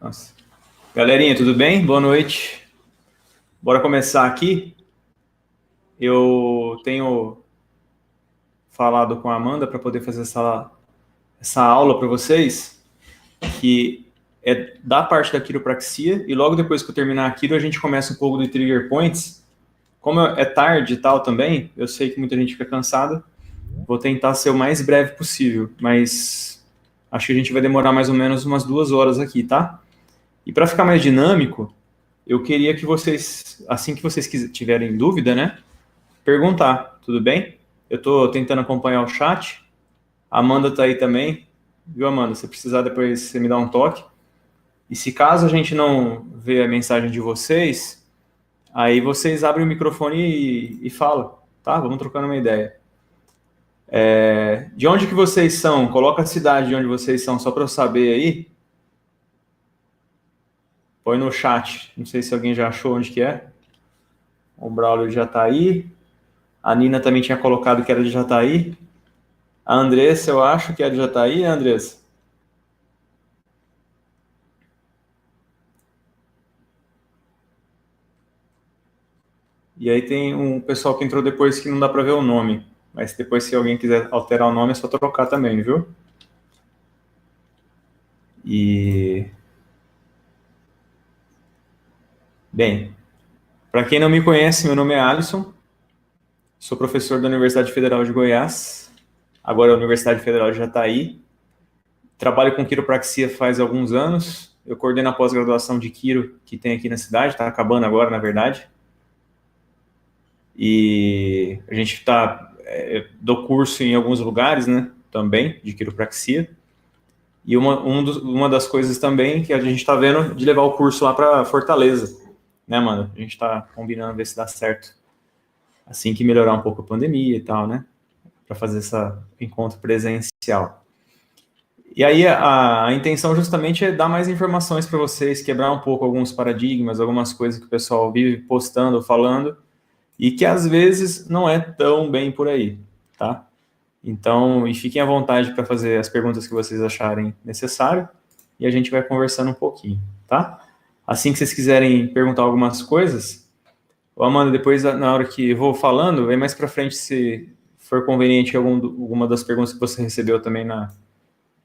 Nossa. Galerinha, tudo bem? Boa noite. Bora começar aqui. Eu tenho falado com a Amanda para poder fazer essa aula para vocês, que é da parte da quiropraxia, e logo depois que eu terminar aquilo, a gente começa um pouco do trigger points. Como é tarde e tal também, eu sei que muita gente fica cansada, vou tentar ser o mais breve possível, mas acho que a gente vai demorar mais ou menos umas 2 horas aqui, tá? E para ficar mais dinâmico, eu queria que vocês, assim que vocês tiverem dúvida, né, perguntar, tudo bem? Eu estou tentando acompanhar o chat, a Amanda está aí também, viu, Amanda? Se precisar, depois você me dá um toque. E se caso a gente não ver a mensagem de vocês, aí vocês abrem o microfone e falam, tá? Vamos trocando uma ideia. De onde que vocês são? Coloca a cidade de onde vocês são, só para eu saber aí. Põe no chat. Não sei se alguém já achou onde que é. O Braulio já está aí. A Nina também tinha colocado que era de Jataí. A Andressa, eu acho que é de Jataí, né, Andressa? E aí tem um pessoal que entrou depois que não dá para ver o nome. Mas depois, se alguém quiser alterar o nome, é só trocar também, viu? E... Bem, para quem não me conhece, meu nome é Alisson. Sou professor da Universidade Federal de Goiás. Agora a Universidade Federal de Jataí. Trabalho com quiropraxia faz alguns anos. Eu coordeno a pós-graduação de quiro que tem aqui na cidade. Está acabando agora, na verdade. E a gente dou curso em alguns lugares, né, também, de quiropraxia. E uma das coisas também que a gente está vendo de levar o curso lá para Fortaleza, né, mano? A gente está combinando ver se dá certo assim que melhorar um pouco a pandemia e tal, né, para fazer esse encontro presencial. E aí a intenção justamente é dar mais informações para vocês, quebrar um pouco alguns paradigmas, algumas coisas que o pessoal vive postando, falando, e que às vezes não é tão bem por aí, tá? Então, e fiquem à vontade para fazer as perguntas que vocês acharem necessário, e a gente vai conversando um pouquinho, tá? Assim que vocês quiserem perguntar algumas coisas, Amanda, depois na hora que eu vou falando, vem mais para frente se for conveniente alguma das perguntas que você recebeu também na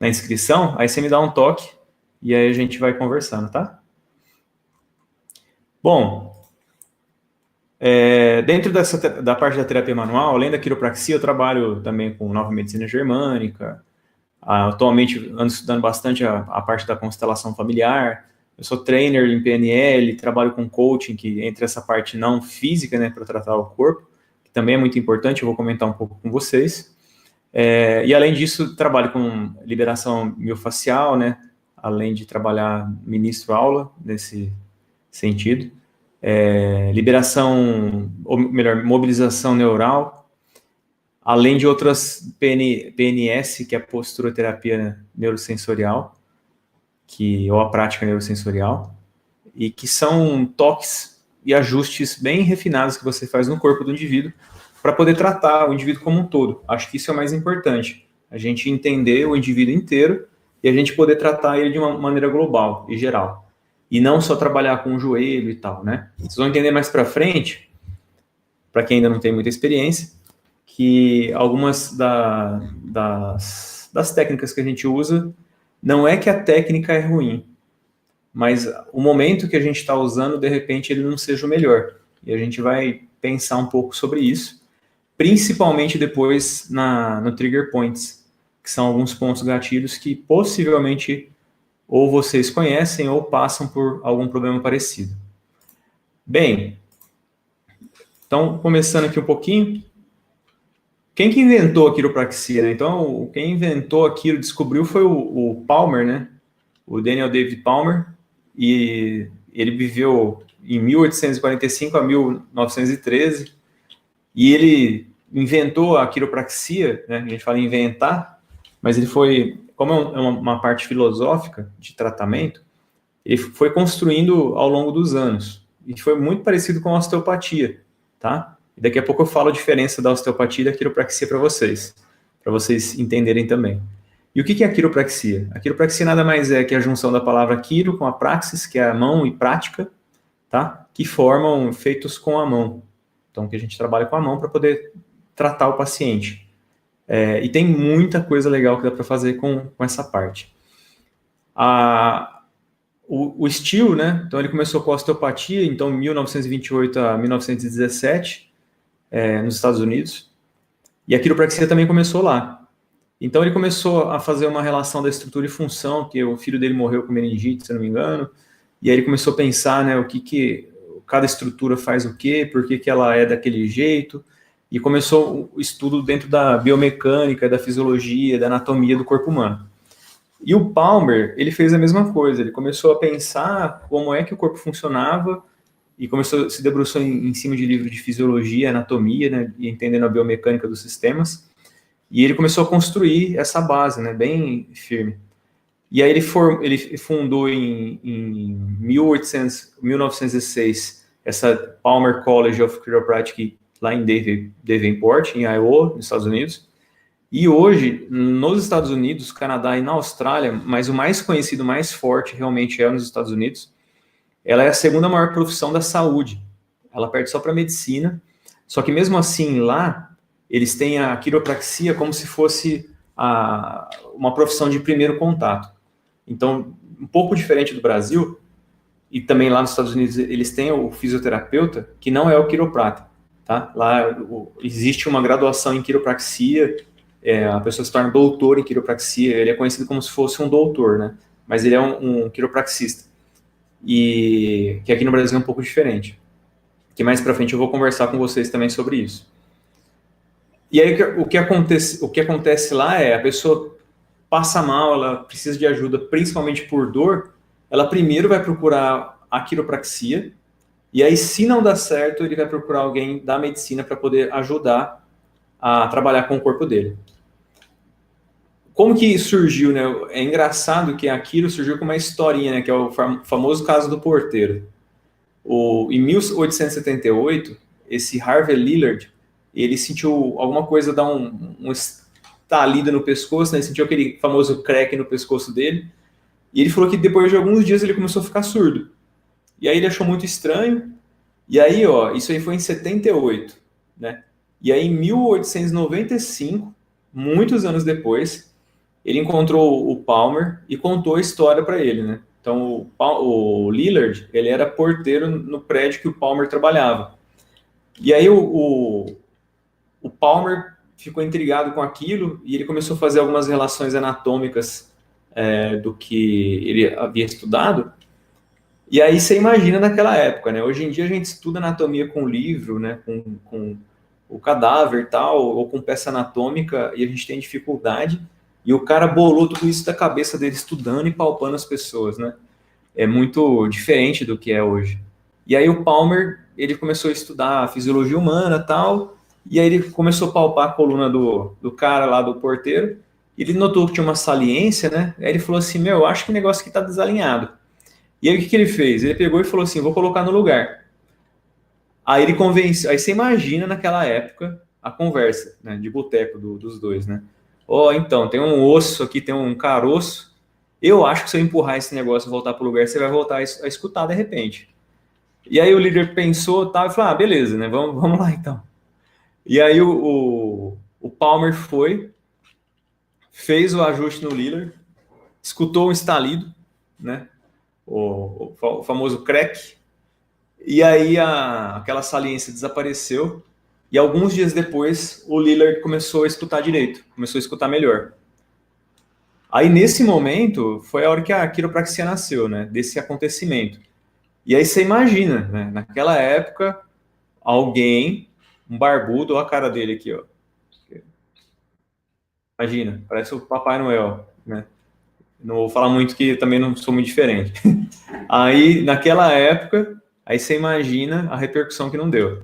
inscrição, aí você me dá um toque, e aí a gente vai conversando, tá? Bom, dentro da parte da terapia manual, além da quiropraxia, eu trabalho também com nova medicina germânica. Atualmente ando estudando bastante a parte da constelação familiar. Eu sou trainer em PNL, trabalho com coaching, que entre essa parte não física, né, para tratar o corpo, que também é muito importante, eu vou comentar um pouco com vocês. E além disso, trabalho com liberação miofascial, né, além de trabalhar, ministro aula nesse sentido. Liberação, ou melhor, mobilização neural, além de outras PNS, que é a postura terapia neurosensorial, ou a prática neurosensorial, e que são toques e ajustes bem refinados que você faz no corpo do indivíduo para poder tratar o indivíduo como um todo. Acho que isso é o mais importante, a gente entender o indivíduo inteiro e a gente poder tratar ele de uma maneira global e geral. E não só trabalhar com o joelho e tal, né? Vocês vão entender mais para frente, para quem ainda não tem muita experiência, que algumas das técnicas que a gente usa, não é que a técnica é ruim, mas o momento que a gente está usando, de repente, ele não seja o melhor. E a gente vai pensar um pouco sobre isso, principalmente depois no Trigger Points, que são alguns pontos gatilhos que possivelmente ou vocês conhecem ou passam por algum problema parecido. Bem, então, começando aqui um pouquinho, quem que inventou a quiropraxia, né? Então, quem inventou aquilo, descobriu, foi o Palmer, né? O Daniel David Palmer, e ele viveu em 1845 a 1913, e ele inventou a quiropraxia, né? A gente fala em inventar, mas ele foi, como é uma parte filosófica de tratamento, ele foi construindo ao longo dos anos, e foi muito parecido com a osteopatia, tá? E daqui a pouco eu falo a diferença da osteopatia e da quiropraxia para vocês entenderem também. E o que é a quiropraxia? A quiropraxia nada mais é que a junção da palavra quiro com a praxis, que é a mão, e prática, tá? Que formam feitos com a mão. Então, que a gente trabalha com a mão para poder tratar o paciente. E tem muita coisa legal que dá para fazer com essa parte. O Steele, né? Então, ele começou com a osteopatia, então, 1928 a 1917, nos Estados Unidos. E a quiropraxia também começou lá. Então, ele começou a fazer uma relação da estrutura e função, que o filho dele morreu com meningite, se não me engano, e aí ele começou a pensar, né, o que cada estrutura faz o quê, por que ela é daquele jeito, e começou o estudo dentro da biomecânica, da fisiologia, da anatomia do corpo humano. E o Palmer, ele fez a mesma coisa, ele começou a pensar como é que o corpo funcionava, e se debruçou em cima de livros de fisiologia, anatomia, né, e entendendo a biomecânica dos sistemas, e ele começou a construir essa base, né, bem firme. E aí ele fundou em 1906 essa Palmer College of Chiropractic lá em Davenport, em Iowa, nos Estados Unidos. E hoje, nos Estados Unidos, Canadá e na Austrália, mas o mais conhecido, mais forte realmente é nos Estados Unidos, ela é a segunda maior profissão da saúde. Ela perde só para a medicina, só que mesmo assim lá, eles têm a quiropraxia como se fosse uma profissão de primeiro contato. Então, um pouco diferente do Brasil, e também lá nos Estados Unidos eles têm o fisioterapeuta, que não é o quiroprata, tá? Lá existe uma graduação em quiropraxia, a pessoa se torna doutor em quiropraxia, ele é conhecido como se fosse um doutor, né? Mas ele é um quiropraxista, e que aqui no Brasil é um pouco diferente. Que mais pra frente eu vou conversar com vocês também sobre isso. E aí o que acontece lá é a pessoa passa mal, ela precisa de ajuda, principalmente por dor, ela primeiro vai procurar a quiropraxia, e aí, se não dá certo, ele vai procurar alguém da medicina para poder ajudar a trabalhar com o corpo dele. Como que surgiu, né? É engraçado que a quiro surgiu com uma historinha, né? Que é o famoso caso do porteiro. Em 1878, esse Harvey Lillard, ele sentiu alguma coisa dar um estalido no pescoço, né? Ele sentiu aquele famoso crack no pescoço dele. E ele falou que depois de alguns dias ele começou a ficar surdo. E aí ele achou muito estranho. E aí, isso aí foi em 78, né? E aí em 1895, muitos anos depois, ele encontrou o Palmer e contou a história para ele, né? Então, o Lillard, ele era porteiro no prédio que o Palmer trabalhava. E aí o Palmer ficou intrigado com aquilo e ele começou a fazer algumas relações anatômicas do que ele havia estudado. E aí você imagina naquela época, né? Hoje em dia a gente estuda anatomia com livro, né? Com o cadáver e tal, ou com peça anatômica, e a gente tem dificuldade. E o cara bolou tudo isso da cabeça dele, estudando e palpando as pessoas, né? É muito diferente do que é hoje. E aí o Palmer, ele começou a estudar a fisiologia humana e tal, e aí ele começou a palpar a coluna do cara lá, do porteiro, e ele notou que tinha uma saliência, né? Aí ele falou assim, eu acho que o negócio aqui tá desalinhado. E aí o que ele fez? Ele pegou e falou assim, vou colocar no lugar. Aí ele convenceu, aí você imagina naquela época a conversa, né, de boteco dos dois, né? Então, tem um osso aqui, tem um caroço, eu acho que se eu empurrar esse negócio e voltar pro lugar, você vai voltar a escutar de repente. E aí o líder pensou tal, e falou, beleza, né, vamos lá então. E aí o Palmer fez o ajuste no Lillard, escutou um estalido, né, o famoso crack, e aí aquela saliência desapareceu, e alguns dias depois o Lillard começou a escutar direito, começou a escutar melhor. Aí nesse momento foi a hora que a quiropraxia nasceu, né, desse acontecimento. E aí você imagina, né, naquela época, alguém, um barbudo, olha a cara dele aqui, ó. Imagina, parece o Papai Noel, né? Não vou falar muito que também não sou muito diferente. Aí, naquela época, aí você imagina a repercussão que não deu.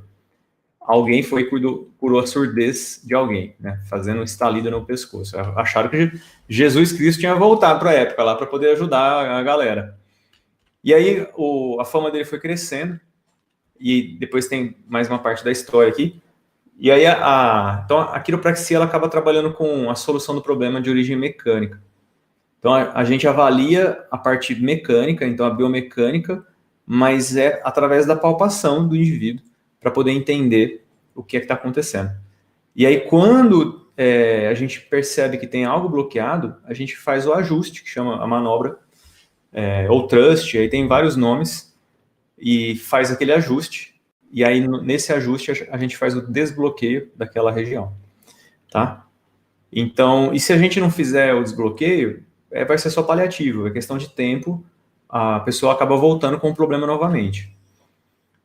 Alguém foi e curou a surdez de alguém, né? Fazendo um estalido no pescoço. Acharam que Jesus Cristo tinha voltado para a época lá para poder ajudar a galera. E aí a fama dele foi crescendo, e depois tem mais uma parte da história aqui. E aí, então, a quiropraxia ela acaba trabalhando com a solução do problema de origem mecânica. Então, a gente avalia a parte mecânica, então a biomecânica, mas é através da palpação do indivíduo para poder entender o que é que está acontecendo. E aí, quando a gente percebe que tem algo bloqueado, a gente faz o ajuste, que chama a manobra, ou thrust, aí tem vários nomes, e faz aquele ajuste. E aí, nesse ajuste, a gente faz o desbloqueio daquela região, tá? Então, e se a gente não fizer o desbloqueio, vai ser só paliativo, é questão de tempo, a pessoa acaba voltando com o problema novamente.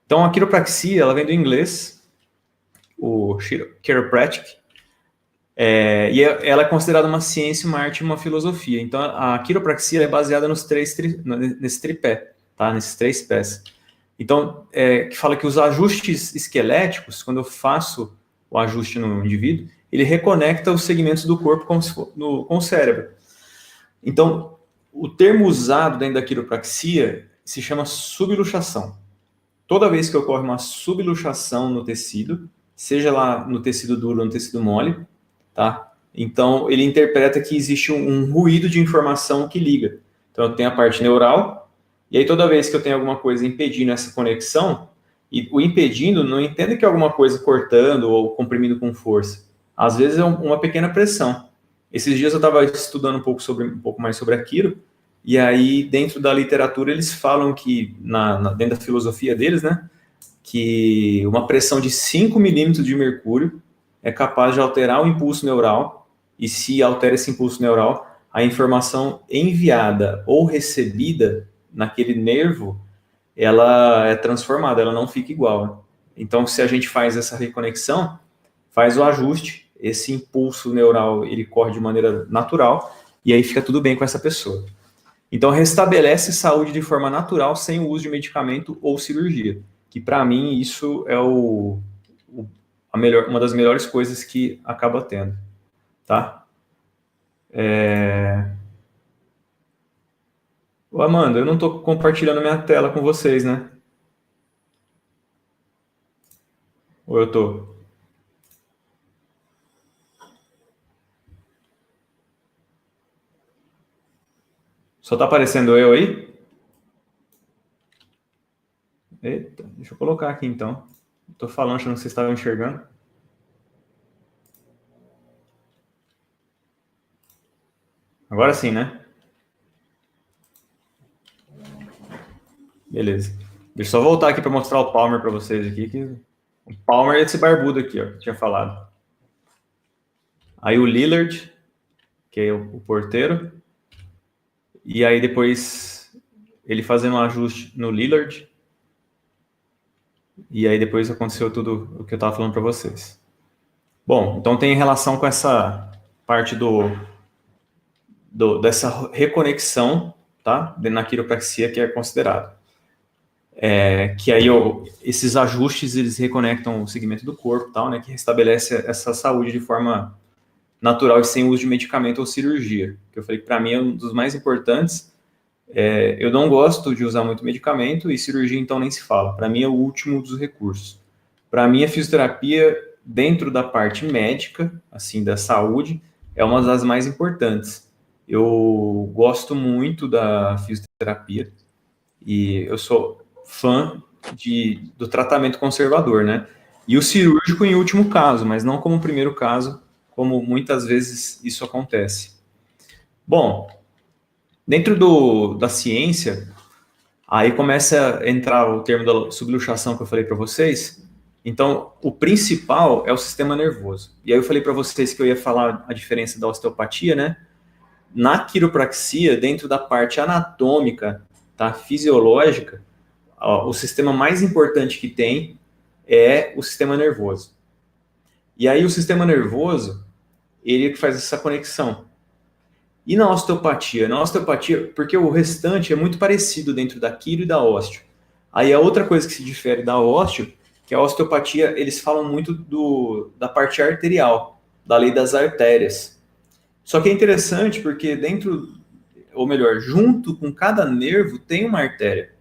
Então, a quiropraxia, ela vem do inglês, o chiropractic, e ela é considerada uma ciência, uma arte e uma filosofia. Então, a quiropraxia é baseada nesse tripé, tá? Nesses 3 pés. Então, que fala que os ajustes esqueléticos, quando eu faço o ajuste no indivíduo, ele reconecta os segmentos do corpo com o cérebro. Então, o termo usado dentro da quiropraxia se chama subluxação. Toda vez que ocorre uma subluxação no tecido, seja lá no tecido duro ou no tecido mole, tá? Então, ele interpreta que existe um ruído de informação que liga. Então, eu tenho a parte neural, e aí toda vez que eu tenho alguma coisa impedindo essa conexão, e o impedindo não entende que é alguma coisa cortando ou comprimindo com força. Às vezes é uma pequena pressão. Esses dias eu estava estudando um pouco mais sobre a quiro, e aí dentro da literatura eles falam que, dentro da filosofia deles, né, que uma pressão de 5 milímetros de mercúrio é capaz de alterar o impulso neural, e se altera esse impulso neural, a informação enviada ou recebida naquele nervo, ela é transformada, ela não fica igual. Então, se a gente faz essa reconexão, faz o ajuste, esse impulso neural, ele corre de maneira natural, e aí fica tudo bem com essa pessoa. Então, restabelece saúde de forma natural, sem o uso de medicamento ou cirurgia, que para mim isso é uma das melhores coisas que acaba tendo, tá? Ô, Amanda, eu não estou compartilhando minha tela com vocês, né? Ou eu tô? Só tá aparecendo eu aí? Eita, deixa eu colocar aqui então. Tô falando, achando que vocês estavam enxergando. Agora sim, né? Beleza. Deixa eu só voltar aqui para mostrar o Palmer para vocês aqui. O Palmer é esse barbudo aqui, ó, que eu tinha falado. Aí o Lillard, que é o porteiro. E aí depois ele fazendo um ajuste no Lillard. E aí depois aconteceu tudo o que eu estava falando para vocês. Bom, então tem relação com essa parte dessa reconexão, tá? Na quiropraxia que é considerado. Que aí esses ajustes eles reconectam o segmento do corpo, tal, né? Que restabelece essa saúde de forma natural e sem uso de medicamento ou cirurgia. Que eu falei que para mim é um dos mais importantes. Eu não gosto de usar muito medicamento e cirurgia então nem se fala. Para mim é o último dos recursos. Para mim a fisioterapia dentro da parte médica, assim, da saúde, é uma das mais importantes. Eu gosto muito da fisioterapia e eu sou fã do tratamento conservador, né? E o cirúrgico em último caso, mas não como primeiro caso, como muitas vezes isso acontece. Bom, dentro da ciência, aí começa a entrar o termo da subluxação que eu falei para vocês. Então, o principal é o sistema nervoso. E aí eu falei para vocês que eu ia falar a diferença da osteopatia, né? Na quiropraxia, dentro da parte anatômica, tá? Fisiológica, o sistema mais importante que tem é o sistema nervoso. E aí o sistema nervoso, ele que faz essa conexão. E na osteopatia? Na osteopatia, porque o restante é muito parecido dentro da quiro e da ósteo. Aí a outra coisa que se difere da ósteo, que a osteopatia, eles falam muito da parte arterial, da lei das artérias. Só que é interessante porque dentro, ou melhor, junto com cada nervo tem uma artéria.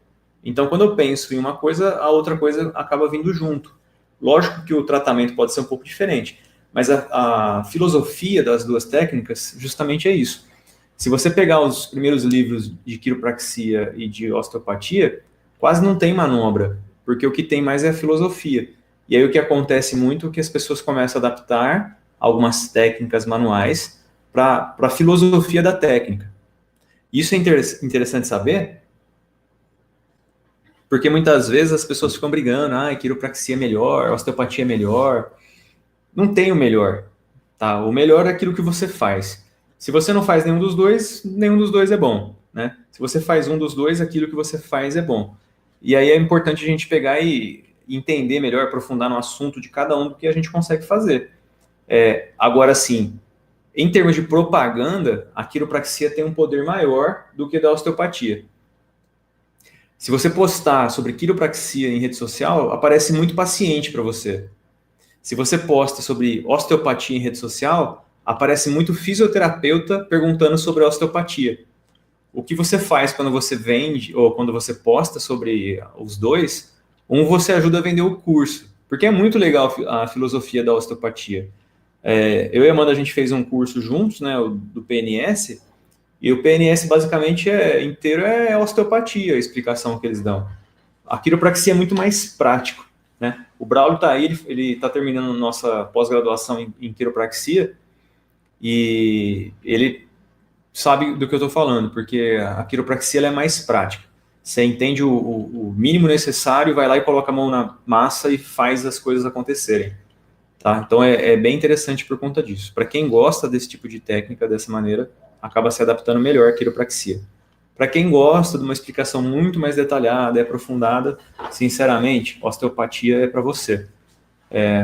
Então, quando eu penso em uma coisa, a outra coisa acaba vindo junto. Lógico que o tratamento pode ser um pouco diferente, mas a filosofia das duas técnicas justamente é isso. Se você pegar os primeiros livros de quiropraxia e de osteopatia, quase não tem manobra, porque o que tem mais é a filosofia. E aí o que acontece muito é que as pessoas começam a adaptar algumas técnicas manuais para a filosofia da técnica. Isso é interessante saber, porque muitas vezes as pessoas ficam brigando, quiropraxia é melhor, osteopatia é melhor. Não tem o melhor, tá? O melhor é aquilo que você faz. Se você não faz nenhum dos dois é bom, né? Se você faz um dos dois, aquilo que você faz é bom. E aí é importante a gente pegar e entender melhor, aprofundar no assunto de cada um do que a gente consegue fazer. Agora, sim, em termos de propaganda, a quiropraxia tem um poder maior do que a da osteopatia. Se você postar sobre quiropraxia em rede social, aparece muito paciente para você. Se você posta sobre osteopatia em rede social, aparece muito fisioterapeuta perguntando sobre osteopatia. O que você faz quando você vende ou quando você posta sobre os dois? Você ajuda a vender o curso, porque é muito legal a filosofia da osteopatia. Eu e a Amanda, a gente fez um curso juntos, né, do PNS, e o PNS basicamente inteiro é osteopatia, a explicação que eles dão. A quiropraxia é muito mais prático, né? O Braulio está aí, ele está terminando nossa pós-graduação em quiropraxia e ele sabe do que eu estou falando, porque a quiropraxia ela é mais prática. Você entende o mínimo necessário, vai lá e coloca a mão na massa e faz as coisas acontecerem. Tá? Então é bem interessante por conta disso. Para quem gosta desse tipo de técnica, dessa maneira, acaba se adaptando melhor à quiropraxia. Para quem gosta de uma explicação muito mais detalhada e aprofundada, sinceramente, osteopatia é para você.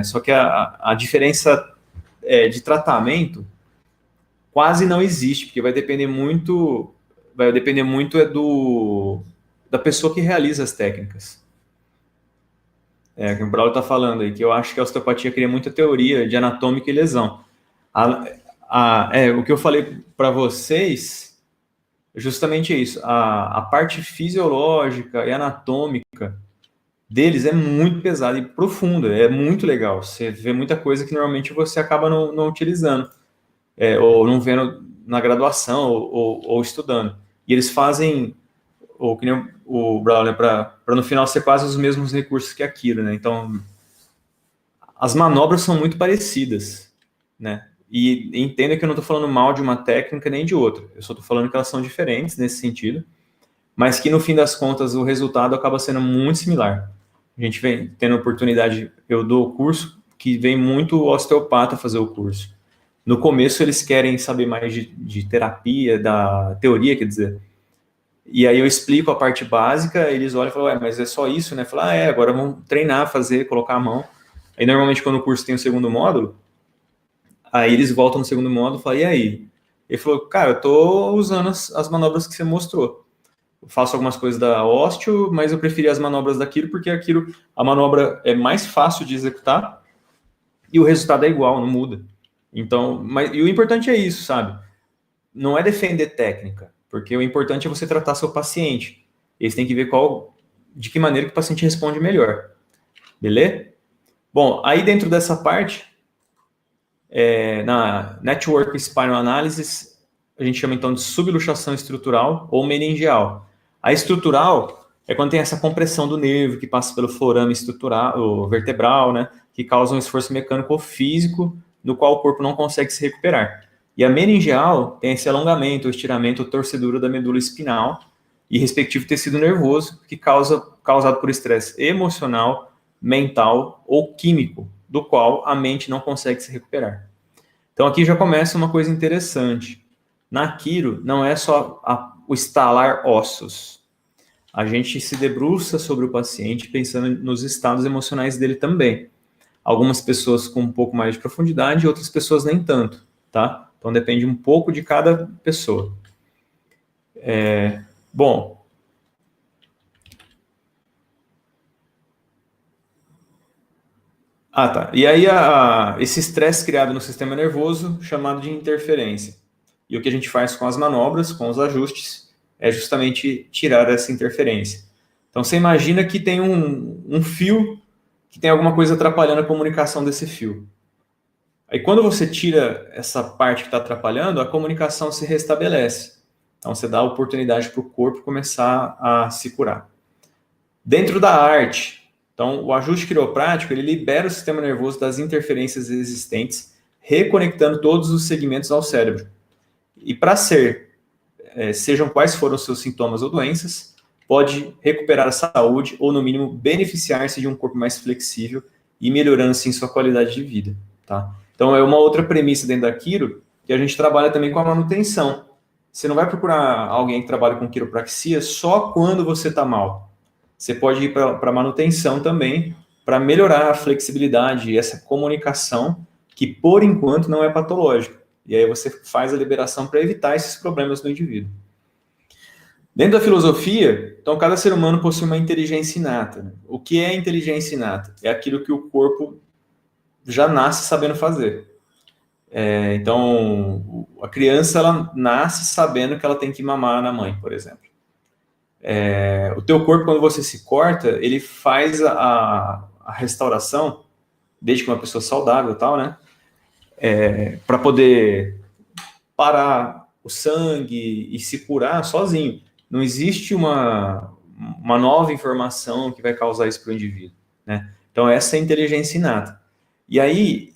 Só que a diferença de tratamento quase não existe, porque vai depender muito da pessoa que realiza as técnicas. Que o Braulio está falando aí, que eu acho que a osteopatia cria muita teoria de anatômica e lesão. O que eu falei para vocês é justamente isso. A parte fisiológica e anatômica deles é muito pesada e profunda, é muito legal. Você vê muita coisa que normalmente você acaba não utilizando, ou não vendo na graduação, ou estudando. E eles fazem, ou que nem o Braulio, para no final ser quase os mesmos recursos que aquilo, né? Então, as manobras são muito parecidas, né? E entenda que eu não estou falando mal de uma técnica nem de outra. Eu só estou falando que elas são diferentes nesse sentido, mas que no fim das contas o resultado acaba sendo muito similar. A gente vem tendo oportunidade, eu dou o curso, que vem muito osteopata fazer o curso. No começo eles querem saber mais de terapia, da teoria, quer dizer. E aí eu explico a parte básica, eles olham e falam, mas é só isso, né? Falam, agora vamos treinar, fazer, colocar a mão. Aí normalmente quando o curso tem o segundo módulo, aí eles voltam no segundo módulo e falam, e aí? Ele falou, cara, eu tô usando as manobras que você mostrou. Eu faço algumas coisas da osteo, mas eu preferi as manobras daquilo, porque a manobra é mais fácil de executar e o resultado é igual, não muda. Então, e o importante é isso, sabe? Não é defender técnica, porque o importante é você tratar seu paciente. Eles têm que ver de que maneira que o paciente responde melhor. Beleza? Bom, aí dentro dessa parte, na Network Spinal Analysis, a gente chama então de subluxação estrutural ou meningeal. A estrutural é quando tem essa compressão do nervo que passa pelo forame estrutural, o vertebral, né, que causa um esforço mecânico ou físico no qual o corpo não consegue se recuperar. E a meningeal tem esse alongamento, estiramento ou torcedura da medula espinal e respectivo tecido nervoso que causado por estresse emocional, mental ou químico, do qual a mente não consegue se recuperar. Então aqui já começa uma coisa interessante. Na quiro, não é só o estalar ossos. A gente se debruça sobre o paciente pensando nos estados emocionais dele também. Algumas pessoas com um pouco mais de profundidade, outras pessoas nem tanto, tá? Então depende um pouco de cada pessoa. Bom, tá. E aí esse estresse criado no sistema nervoso, chamado de interferência. E o que a gente faz com as manobras, com os ajustes, é justamente tirar essa interferência. Então você imagina que tem um fio que tem alguma coisa atrapalhando a comunicação desse fio. Aí quando você tira essa parte que está atrapalhando, a comunicação se restabelece. Então você dá a oportunidade para o corpo começar a se curar. Dentro da arte, então o ajuste quiroprático, ele libera o sistema nervoso das interferências existentes, reconectando todos os segmentos ao cérebro. E para sejam quais foram os seus sintomas ou doenças, pode recuperar a saúde ou, no mínimo, beneficiar-se de um corpo mais flexível e melhorando, assim, sua qualidade de vida, tá? Então, é uma outra premissa dentro da quiro, que a gente trabalha também com a manutenção. Você não vai procurar alguém que trabalha com quiropraxia só quando você está mal. Você pode ir para a manutenção também, para melhorar a flexibilidade e essa comunicação, que, por enquanto, não é patológica. E aí você faz a liberação para evitar esses problemas no indivíduo. Dentro da filosofia, então cada ser humano possui uma inteligência inata. O que é inteligência inata? É aquilo que o corpo já nasce sabendo fazer. Então, a criança ela nasce sabendo que ela tem que mamar na mãe, por exemplo. O teu corpo, quando você se corta, ele faz a restauração, desde que uma pessoa saudável e tal, né? Para poder parar o sangue e se curar sozinho. Não existe uma nova informação que vai causar isso para o indivíduo, né? Então, essa é a inteligência inata. E aí,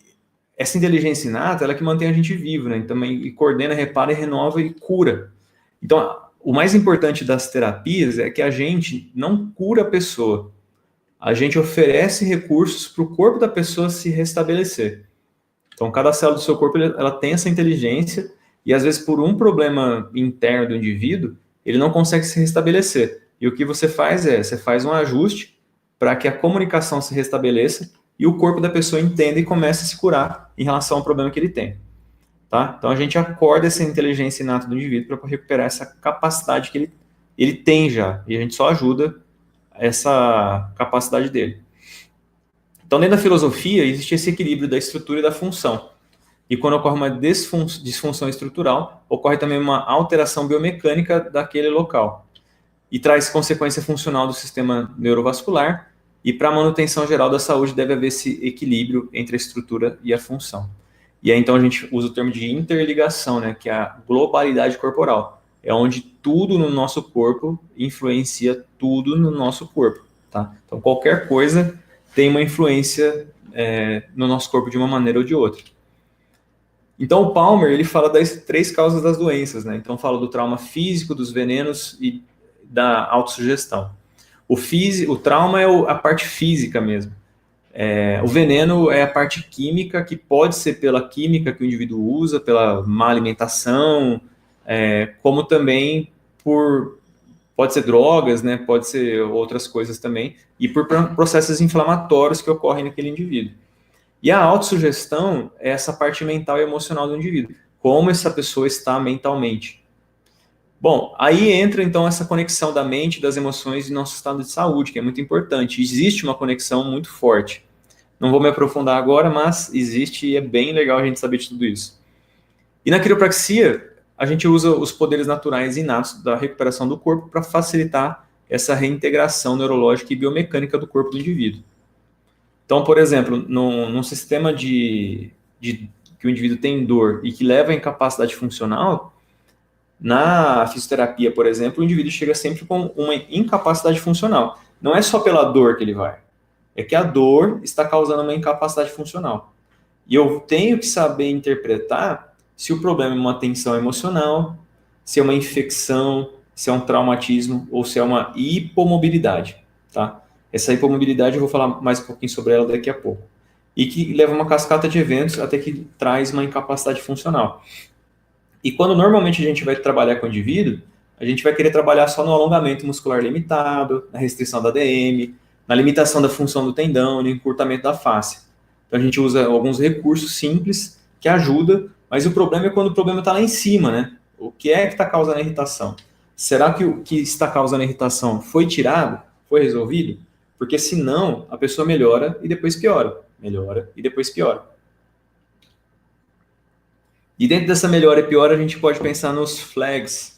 essa inteligência inata, ela é que mantém a gente vivo, né? Também e coordena, repara, e renova e cura. Então, o mais importante das terapias é que a gente não cura a pessoa. A gente oferece recursos para o corpo da pessoa se restabelecer. Então, cada célula do seu corpo, ela tem essa inteligência e, às vezes, por um problema interno do indivíduo, ele não consegue se restabelecer. E o que você faz você faz um ajuste para que a comunicação se restabeleça e o corpo da pessoa entenda e comece a se curar em relação ao problema que ele tem. Tá? Então, a gente acorda essa inteligência inata do indivíduo para recuperar essa capacidade que ele tem já. E a gente só ajuda essa capacidade dele. Então, dentro da filosofia, existe esse equilíbrio da estrutura e da função. E quando ocorre uma disfunção estrutural, ocorre também uma alteração biomecânica daquele local. E traz consequência funcional do sistema neurovascular. E para a manutenção geral da saúde deve haver esse equilíbrio entre a estrutura e a função. E aí, então, a gente usa o termo de interligação, né, que é a globalidade corporal. É onde tudo no nosso corpo influencia tudo no nosso corpo. Tá? Então, qualquer coisa tem uma influência no nosso corpo de uma maneira ou de outra. Então, o Palmer, ele fala das 3 causas das doenças, né? Então, fala do trauma físico, dos venenos e da autossugestão. O trauma é a parte física mesmo. O veneno é a parte química, que pode ser pela química que o indivíduo usa, pela má alimentação, como também pode ser drogas, né? Pode ser outras coisas também, e por processos inflamatórios que ocorrem naquele indivíduo. E a autossugestão é essa parte mental e emocional do indivíduo. Como essa pessoa está mentalmente. Bom, aí entra então essa conexão da mente, das emoções e nosso estado de saúde, que é muito importante. Existe uma conexão muito forte. Não vou me aprofundar agora, mas existe e é bem legal a gente saber de tudo isso. E na quiropraxia, a gente usa os poderes naturais inatos da recuperação do corpo para facilitar essa reintegração neurológica e biomecânica do corpo do indivíduo. Então, por exemplo, num sistema que o indivíduo tem dor e que leva à incapacidade funcional, na fisioterapia, por exemplo, o indivíduo chega sempre com uma incapacidade funcional. Não é só pela dor que ele vai, é que a dor está causando uma incapacidade funcional. E eu tenho que saber interpretar se o problema é uma tensão emocional, se é uma infecção, se é um traumatismo ou se é uma hipomobilidade, tá? Essa hipomobilidade eu vou falar mais um pouquinho sobre ela daqui a pouco. E que leva uma cascata de eventos até que traz uma incapacidade funcional. E quando normalmente a gente vai trabalhar com o indivíduo, a gente vai querer trabalhar só no alongamento muscular limitado, na restrição da ADM, na limitação da função do tendão, no encurtamento da face. Então a gente usa alguns recursos simples que ajudam, mas o problema é quando o problema está lá em cima, né? O que é que está causando a irritação? Será que o que está causando a irritação foi tirado? Foi resolvido? Porque senão a pessoa melhora e depois piora. Melhora e depois piora. E dentro dessa melhora e piora, a gente pode pensar nos flags.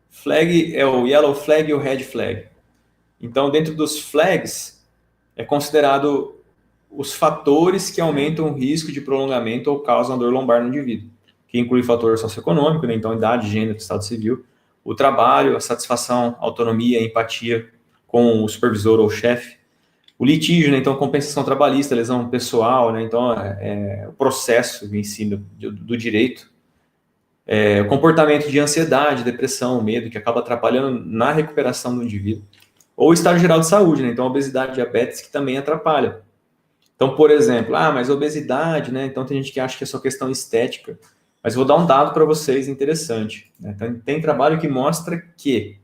Flag é o yellow flag e o red flag. Então, dentro dos flags, é considerado os fatores que aumentam o risco de prolongamento ou causam dor lombar no indivíduo, que inclui fator socioeconômico, né, então idade, gênero, estado civil, o trabalho, a satisfação, autonomia, empatia com o supervisor ou chefe, o litígio, né, então compensação trabalhista, lesão pessoal, né, então o processo em si do direito, o comportamento de ansiedade, depressão, medo, que acaba atrapalhando na recuperação do indivíduo, ou o estado geral de saúde, né, então obesidade, diabetes, que também atrapalha. Então, por exemplo, mas obesidade, né? Então tem gente que acha que é só questão estética. Mas eu vou dar um dado para vocês interessante. Né? Então, tem trabalho que mostra que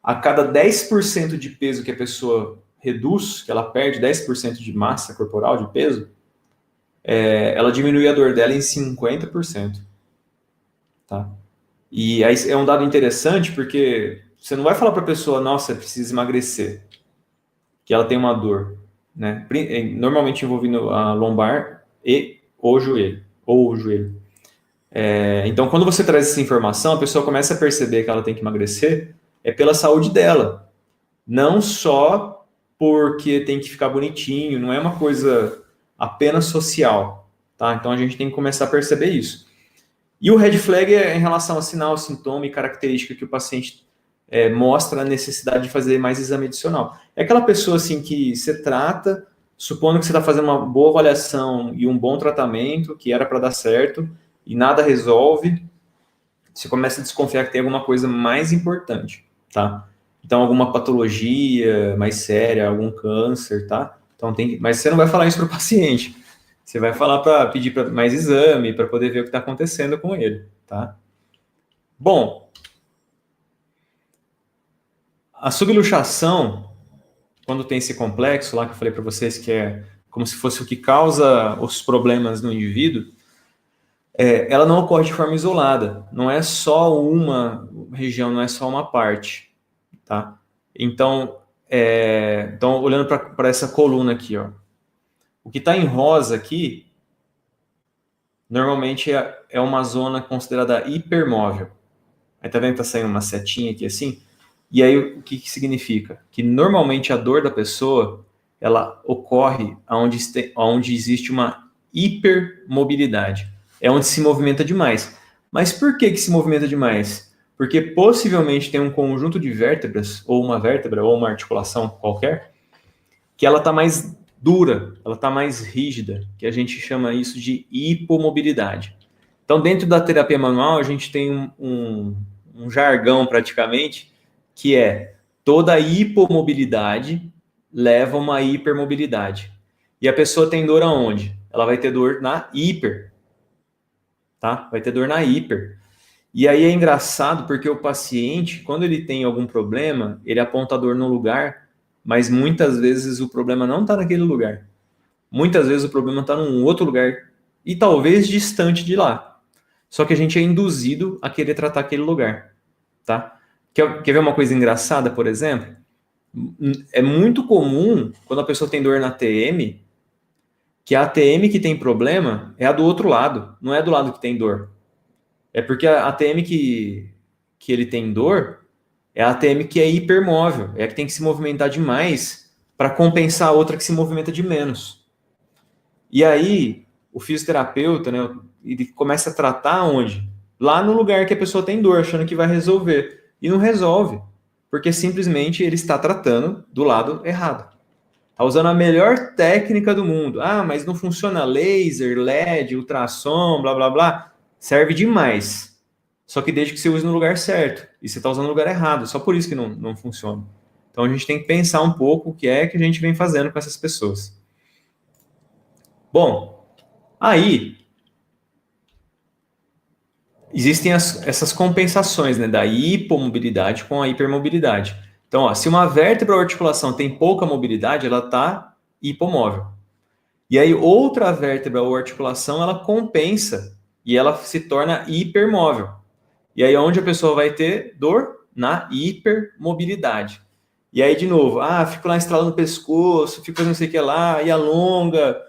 a cada 10% de peso que a pessoa reduz, que ela perde 10% de massa corporal, de peso, ela diminui a dor dela em 50%. Tá? E aí é um dado interessante porque você não vai falar para a pessoa, nossa, precisa emagrecer, que ela tem uma dor. Né? Normalmente envolvendo a lombar e o joelho, ou o joelho. Então, quando você traz essa informação, a pessoa começa a perceber que ela tem que emagrecer, pela saúde dela, não só porque tem que ficar bonitinho, não é uma coisa apenas social, tá? Então, a gente tem que começar a perceber isso. E o red flag é em relação a sinal, sintoma e característica que o paciente mostra a necessidade de fazer mais exame adicional. É aquela pessoa assim que você trata, supondo que você está fazendo uma boa avaliação e um bom tratamento, que era para dar certo, e nada resolve, você começa a desconfiar que tem alguma coisa mais importante, tá? Então, alguma patologia mais séria, algum câncer, tá? Então, mas você não vai falar isso para o paciente. Você vai falar para pedir para mais exame, para poder ver o que está acontecendo com ele, tá? Bom, a subluxação, quando tem esse complexo lá que eu falei para vocês, que é como se fosse o que causa os problemas no indivíduo, ela não ocorre de forma isolada. Não é só uma região, não é só uma parte, tá? Então, olhando para essa coluna aqui, ó, o que está em rosa aqui, normalmente é uma zona considerada hipermóvel. Aí tá vendo que tá saindo uma setinha aqui assim? E aí o que significa? Que normalmente a dor da pessoa, ela ocorre onde existe uma hipermobilidade. É onde se movimenta demais. Mas por que se movimenta demais? Porque possivelmente tem um conjunto de vértebras, ou uma vértebra, ou uma articulação qualquer, que ela está mais dura, ela está mais rígida, que a gente chama isso de hipomobilidade. Então, dentro da terapia manual, a gente tem um jargão praticamente, que é toda hipomobilidade leva a uma hipermobilidade. E a pessoa tem dor aonde? Ela vai ter dor na hiper, tá? Vai ter dor na hiper. E aí é engraçado porque o paciente, quando ele tem algum problema, ele aponta a dor no lugar, mas muitas vezes o problema não está naquele lugar. Muitas vezes o problema está num outro lugar e talvez distante de lá. Só que a gente é induzido a querer tratar aquele lugar, tá? Quer ver uma coisa engraçada, por exemplo? É muito comum, quando a pessoa tem dor na TM, que a ATM que tem problema é a do outro lado, não é do lado que tem dor. É porque a ATM que ele tem dor é a ATM que é hipermóvel, é a que tem que se movimentar demais para compensar a outra que se movimenta de menos. E aí, o fisioterapeuta, né, ele começa a tratar onde? Lá no lugar que a pessoa tem dor, achando que vai resolver. E não resolve, porque simplesmente ele está tratando do lado errado. Está usando a melhor técnica do mundo. Mas não funciona laser, LED, ultrassom, blá, blá, blá. Serve demais. Só que desde que você use no lugar certo. E você está usando no lugar errado. Só por isso que não funciona. Então a gente tem que pensar um pouco o que é que a gente vem fazendo com essas pessoas. Bom, aí existem essas compensações, né, da hipomobilidade com a hipermobilidade. Então, ó, se uma vértebra ou articulação tem pouca mobilidade, ela está hipomóvel. E aí outra vértebra ou articulação, ela compensa e ela se torna hipermóvel. E aí onde a pessoa vai ter dor? Na hipermobilidade. E aí, de novo, fico lá estralando o pescoço, fico fazendo não sei o que lá, e alonga.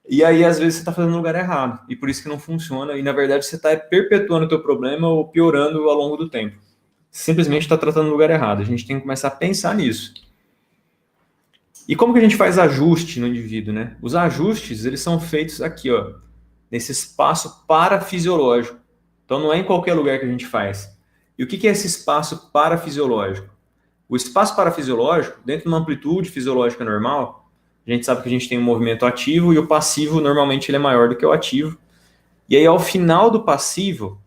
E aí, às vezes, você está fazendo no lugar errado. E por isso que não funciona. E, na verdade, você está perpetuando o teu problema ou piorando ao longo do tempo. Simplesmente está tratando no lugar errado. A gente tem que começar a pensar nisso. E como que a gente faz ajuste no indivíduo, né? Os ajustes, eles são feitos aqui, ó, nesse espaço parafisiológico. Então, não é em qualquer lugar que a gente faz. E o que é esse espaço parafisiológico? O espaço parafisiológico, dentro de uma amplitude fisiológica normal, a gente sabe que a gente tem um movimento ativo e o passivo, normalmente, ele é maior do que o ativo. E aí, ao final do passivo,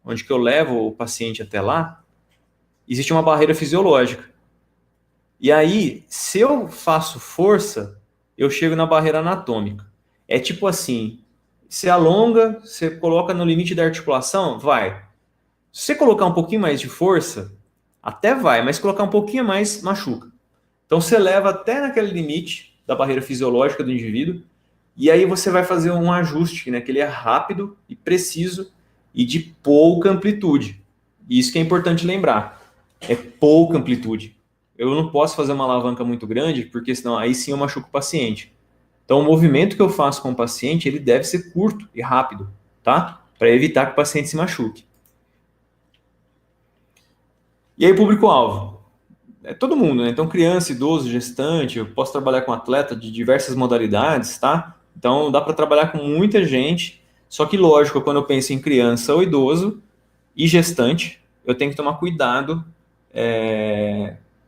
onde que eu levo o paciente até lá, existe uma barreira fisiológica. E aí, se eu faço força, eu chego na barreira anatômica. É tipo assim, você alonga, você coloca no limite da articulação, vai. Se você colocar um pouquinho mais de força, até vai, mas se colocar um pouquinho mais, machuca. Então você leva até naquele limite da barreira fisiológica do indivíduo, e aí você vai fazer um ajuste, né, que ele é rápido e preciso e de pouca amplitude. E isso que é importante lembrar. É pouca amplitude. Eu não posso fazer uma alavanca muito grande, porque senão aí sim eu machuco o paciente. Então o movimento que eu faço com o paciente, ele deve ser curto e rápido, tá? Para evitar que o paciente se machuque. E aí, público-alvo? É todo mundo, né? Então, criança, idoso, gestante, eu posso trabalhar com atleta de diversas modalidades, tá? Então, dá para trabalhar com muita gente. Só que, lógico, quando eu penso em criança ou idoso e gestante, eu tenho que tomar cuidado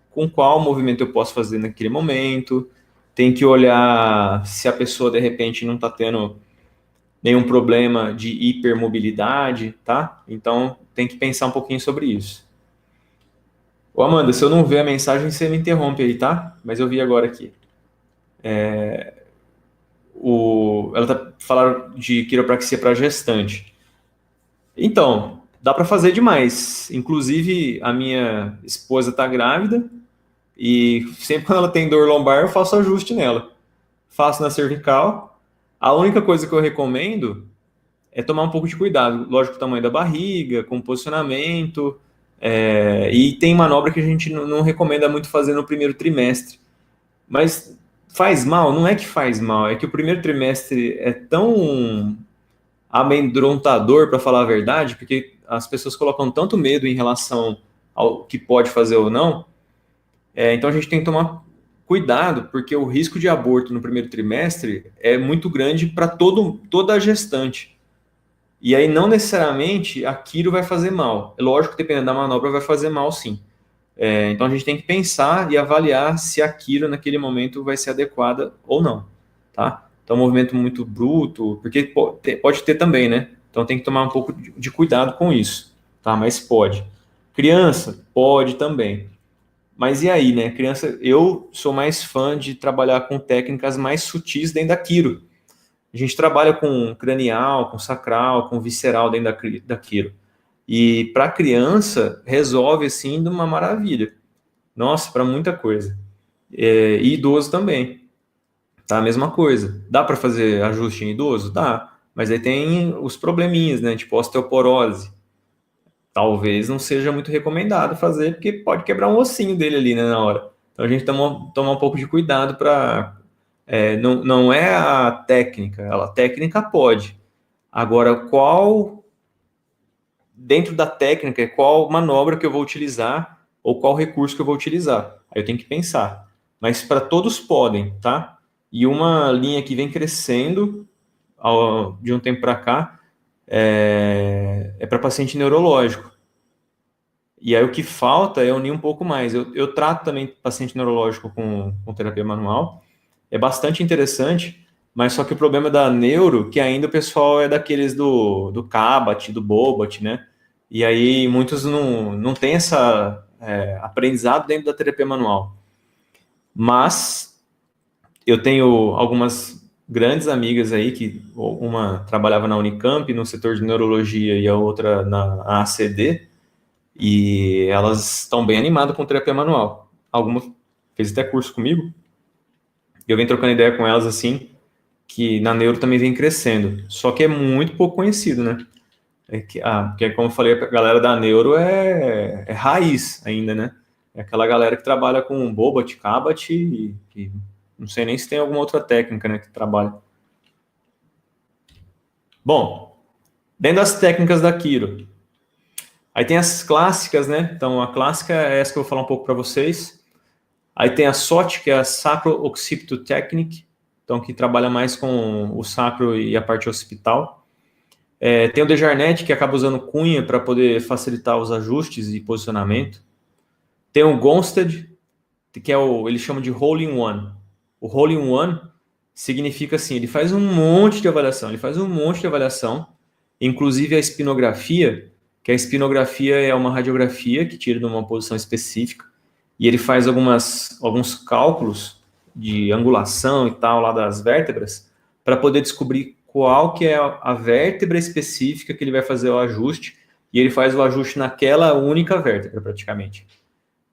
com qual movimento eu posso fazer naquele momento. Tem que olhar se a pessoa, de repente, não está tendo nenhum problema de hipermobilidade, tá? Então, tem que pensar um pouquinho sobre isso. Ô Amanda, se eu não ver a mensagem, você me interrompe aí, tá? Mas eu vi agora aqui. Ela tá falando de quiropraxia para gestante. Então, dá para fazer demais. Inclusive, a minha esposa está grávida e sempre quando ela tem dor lombar, eu faço ajuste nela. Faço na cervical. A única coisa que eu recomendo é tomar um pouco de cuidado. Lógico, o tamanho da barriga, com o posicionamento. E tem manobra que a gente não recomenda muito fazer no primeiro trimestre. Mas faz mal? Não é que faz mal, é que o primeiro trimestre é tão amedrontador, para falar a verdade, porque as pessoas colocam tanto medo em relação ao que pode fazer ou não. Então a gente tem que tomar cuidado, porque o risco de aborto no primeiro trimestre é muito grande para toda a gestante. E aí não necessariamente aquilo vai fazer mal. É lógico que dependendo da manobra vai fazer mal, sim. Então a gente tem que pensar e avaliar se aquilo naquele momento vai ser adequada ou não, tá? Então um movimento muito bruto, porque pode ter também, né? Então tem que tomar um pouco de cuidado com isso, tá? Mas pode. Criança, pode também. Mas e aí, né? Criança, eu sou mais fã de trabalhar com técnicas mais sutis dentro da quiro. A gente trabalha com cranial, com sacral, com visceral dentro da quiro. E para criança, resolve assim de uma maravilha. Nossa, para muita coisa. E idoso também, tá? A mesma coisa. Dá para fazer ajuste em idoso? Dá. Mas aí tem os probleminhas, né? Tipo osteoporose. Talvez não seja muito recomendado fazer, porque pode quebrar um ossinho dele ali, né, na hora. Então a gente toma um pouco de cuidado para. Não é a técnica, a técnica pode. Agora, dentro da técnica, qual manobra que eu vou utilizar ou qual recurso que eu vou utilizar? Aí eu tenho que pensar. Mas para todos podem, tá? E uma linha que vem crescendo de um tempo para cá é para paciente neurológico. E aí o que falta é unir um pouco mais. Eu trato também paciente neurológico com terapia manual. É bastante interessante, mas só que o problema da neuro, que ainda o pessoal é daqueles do Cabat, do Bobat, né? E aí muitos não têm essa aprendizado dentro da terapia manual. Mas eu tenho algumas grandes amigas aí, que uma trabalhava na Unicamp, no setor de neurologia, e a outra na ACD, e elas estão bem animadas com terapia manual. Alguma fez até curso comigo, e eu venho trocando ideia com elas assim, que na neuro também vem crescendo. Só que é muito pouco conhecido, né? Porque como eu falei, a galera da neuro é raiz ainda, né? É aquela galera que trabalha com Bobat, Cabat e não sei nem se tem alguma outra técnica, né, que trabalha. Bom, dentro das técnicas da Quiro, aí tem as clássicas, né? Então, a clássica é essa que eu vou falar um pouco para vocês. Aí tem a SOT, que é a Sacro Occipito Technique, então que trabalha mais com o sacro e a parte occipital. Tem o Desjarnet, que acaba usando cunha para poder facilitar os ajustes e posicionamento. Tem o Gonstead, que eles chamam de Hole-in-One. O Hole-in-One significa assim, ele faz um monte de avaliação, inclusive a espinografia, que a espinografia é uma radiografia que tira de uma posição específica, e ele faz alguns cálculos de angulação e tal lá das vértebras, para poder descobrir qual que é a vértebra específica que ele vai fazer o ajuste, e ele faz o ajuste naquela única vértebra, praticamente.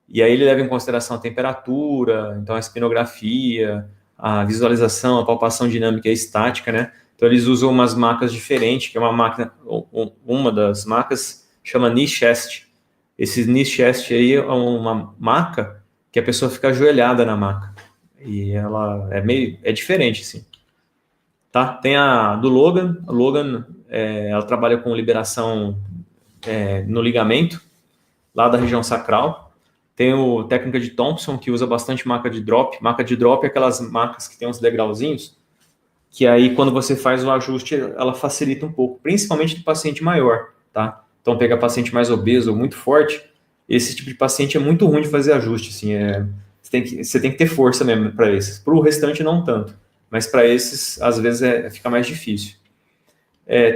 E aí ele leva em consideração a temperatura, então a espinografia, a visualização, a palpação dinâmica e estática, né? Então eles usam umas macas diferentes, que é uma das macas chama knee chest. Esse knee chest aí é uma maca que a pessoa fica ajoelhada na maca. E ela é diferente, assim. Tá? Tem a do Logan. A Logan, ela trabalha com liberação no ligamento, lá da região sacral. Tem o técnica de Thompson, que usa bastante maca de drop. Maca de drop é aquelas macas que tem uns degrauzinhos, que aí quando você faz o ajuste, ela facilita um pouco, principalmente do paciente maior, tá? Então, pegar paciente mais obeso ou muito forte, esse tipo de paciente é muito ruim de fazer ajuste, assim, você tem que ter força mesmo para esses. Para o restante, não tanto, mas para esses, às vezes, fica mais difícil.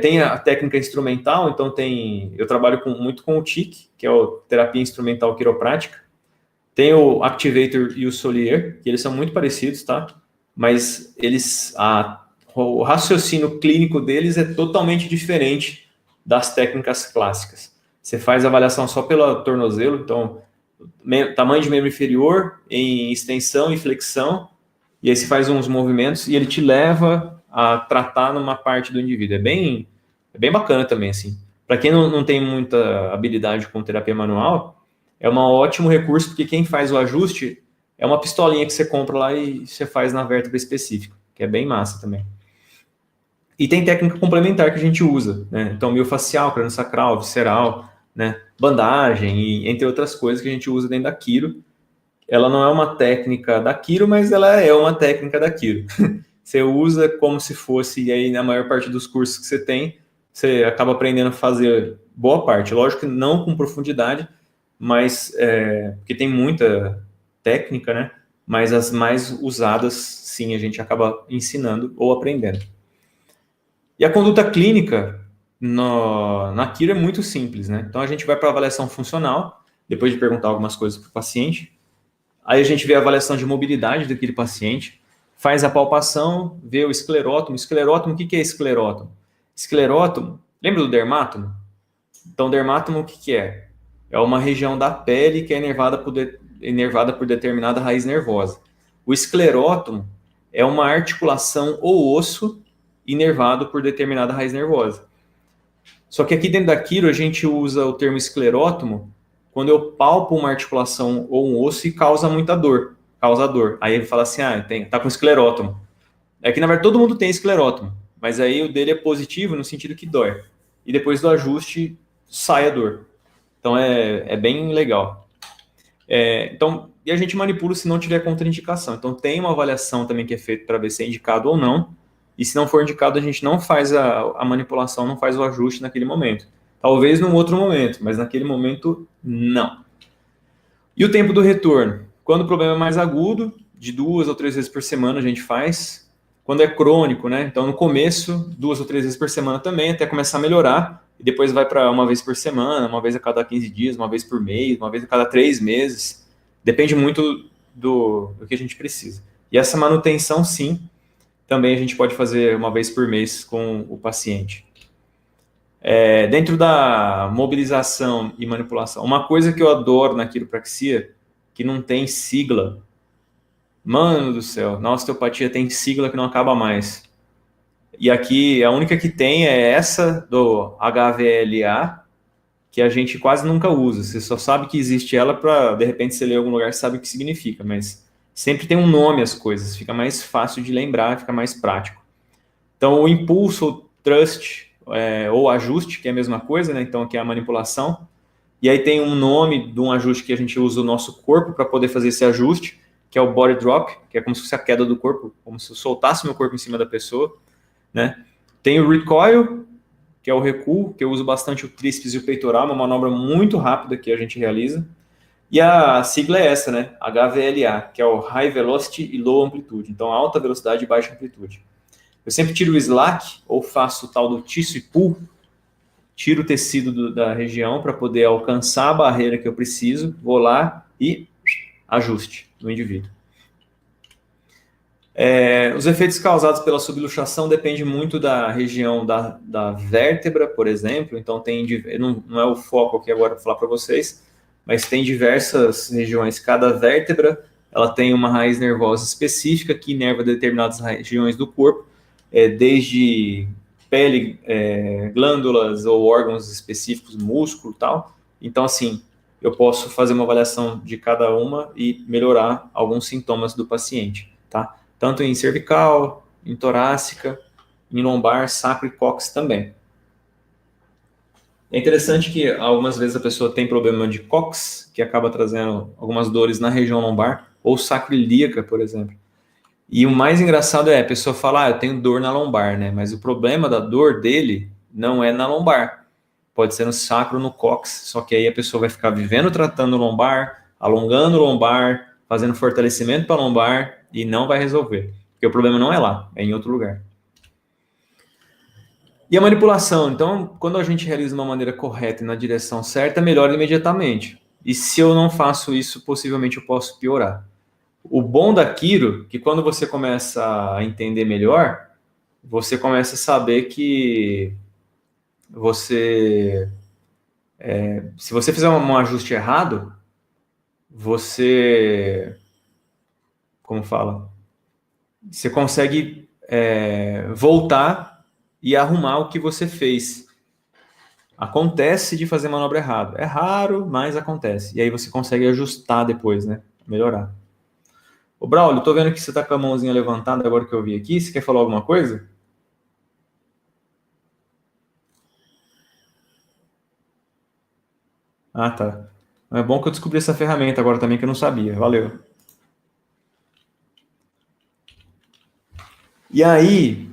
Tem a técnica instrumental, então eu trabalho muito com o TIC, que é a terapia instrumental quiroprática. Tem o Activator e o Solier, que eles são muito parecidos, tá? Mas o raciocínio clínico deles é totalmente diferente das técnicas clássicas. Você faz a avaliação só pelo tornozelo, então tamanho de membro inferior em extensão e flexão, e aí você faz uns movimentos e ele te leva a tratar numa parte do indivíduo. É bem bacana também, assim. Para quem não tem muita habilidade com terapia manual, é um ótimo recurso, porque quem faz o ajuste é uma pistolinha que você compra lá e você faz na vértebra específica, que é bem massa também. E tem técnica complementar que a gente usa, né? Então, miofacial, crânio-sacral, visceral, né? Bandagem, e entre outras coisas que a gente usa dentro da quiro. Ela não é uma técnica da quiro, mas ela é uma técnica da quiro. Você usa como se fosse, e aí na maior parte dos cursos que você tem, você acaba aprendendo a fazer boa parte. Lógico que não com profundidade, mas porque tem muita técnica, né? Mas as mais usadas, sim, a gente acaba ensinando ou aprendendo. E a conduta clínica na quiro é muito simples, né? Então a gente vai para a avaliação funcional, depois de perguntar algumas coisas para o paciente. Aí a gente vê a avaliação de mobilidade daquele paciente, faz a palpação, vê o esclerótomo. Esclerótomo, o que é esclerótomo? Esclerótomo, lembra do dermátomo? Então, dermátomo, o que é? É uma região da pele que é inervada por determinada raiz nervosa. O esclerótomo é uma articulação ou osso inervado por determinada raiz nervosa. Só que aqui dentro da quiro a gente usa o termo esclerótomo quando eu palpo uma articulação ou um osso e causa dor. Aí ele fala assim, tá com esclerótomo. É que na verdade todo mundo tem esclerótomo, mas aí o dele é positivo no sentido que dói. E depois do ajuste sai a dor. Então é bem legal. E a gente manipula se não tiver contraindicação. Então tem uma avaliação também que é feita para ver se é indicado ou não. E se não for indicado, a gente não faz a manipulação, não faz o ajuste naquele momento. Talvez num outro momento, mas naquele momento, não. E o tempo do retorno? Quando o problema é mais agudo, de 2 ou 3 vezes por semana a gente faz. Quando é crônico, né? Então no começo, 2 ou 3 vezes por semana também, até começar a melhorar. E depois vai para uma vez por semana, uma vez a cada 15 dias, uma vez por mês, uma vez a cada 3 meses. Depende muito do que a gente precisa. E essa manutenção, sim, também a gente pode fazer uma vez por mês com o paciente. Dentro da mobilização e manipulação, uma coisa que eu adoro na quiropraxia, que não tem sigla. Mano do céu, na osteopatia tem sigla que não acaba mais. E aqui, a única que tem é essa do HVLA, que a gente quase nunca usa. Você só sabe que existe ela para, de repente, você ler em algum lugar e sabe o que significa, mas sempre tem um nome as coisas, fica mais fácil de lembrar, fica mais prático. Então, o impulso, o thrust, ou ajuste, que é a mesma coisa, né? Então, aqui é a manipulação. E aí tem um nome de um ajuste que a gente usa o nosso corpo para poder fazer esse ajuste. que é o body drop, que é como se fosse a queda do corpo, como se eu soltasse meu corpo em cima da pessoa, né? Tem o recoil, que é o recuo, que eu uso bastante o tríceps e o peitoral, uma manobra muito rápida que a gente realiza. E a sigla é essa, né? HVLA, que é o High Velocity e Low Amplitude. Então, alta velocidade e baixa amplitude. Eu sempre tiro o slack, ou faço o tal do tissue pull, tiro o tecido da região para poder alcançar a barreira que eu preciso, vou lá e ajuste no indivíduo. Os efeitos causados pela subluxação dependem muito da região da vértebra, por exemplo. Então, não é o foco aqui agora para falar para vocês, mas tem diversas regiões. Cada vértebra ela tem uma raiz nervosa específica que inerva determinadas regiões do corpo, desde pele, glândulas ou órgãos específicos, músculo e tal. Então, assim, eu posso fazer uma avaliação de cada uma e melhorar alguns sintomas do paciente, tá? Tanto em cervical, em torácica, em lombar, sacro e cóccix também. É interessante que algumas vezes a pessoa tem problema de cóccix, que acaba trazendo algumas dores na região lombar, ou sacroiliaca, por exemplo. E o mais engraçado a pessoa fala, eu tenho dor na lombar, né? Mas o problema da dor dele não é na lombar. Pode ser no sacro, no cóccix, só que aí a pessoa vai ficar vivendo tratando o lombar, alongando o lombar, fazendo fortalecimento para a lombar e não vai resolver. Porque o problema não é lá, é em outro lugar. E a manipulação, então, quando a gente realiza de uma maneira correta e na direção certa, melhora imediatamente. E se eu não faço isso, possivelmente eu posso piorar. O bom da Quiro, que quando você começa a entender melhor, você começa a saber que se você fizer um ajuste errado, como fala? Você consegue voltar e arrumar o que você fez. Acontece de fazer manobra errado. É raro, mas acontece. E aí você consegue ajustar depois, né? Melhorar. Ô, Braulio, tô vendo que você tá com a mãozinha levantada agora que eu vi aqui. Você quer falar alguma coisa? Ah, tá. É bom que eu descobri essa ferramenta agora também que eu não sabia. Valeu. E aí,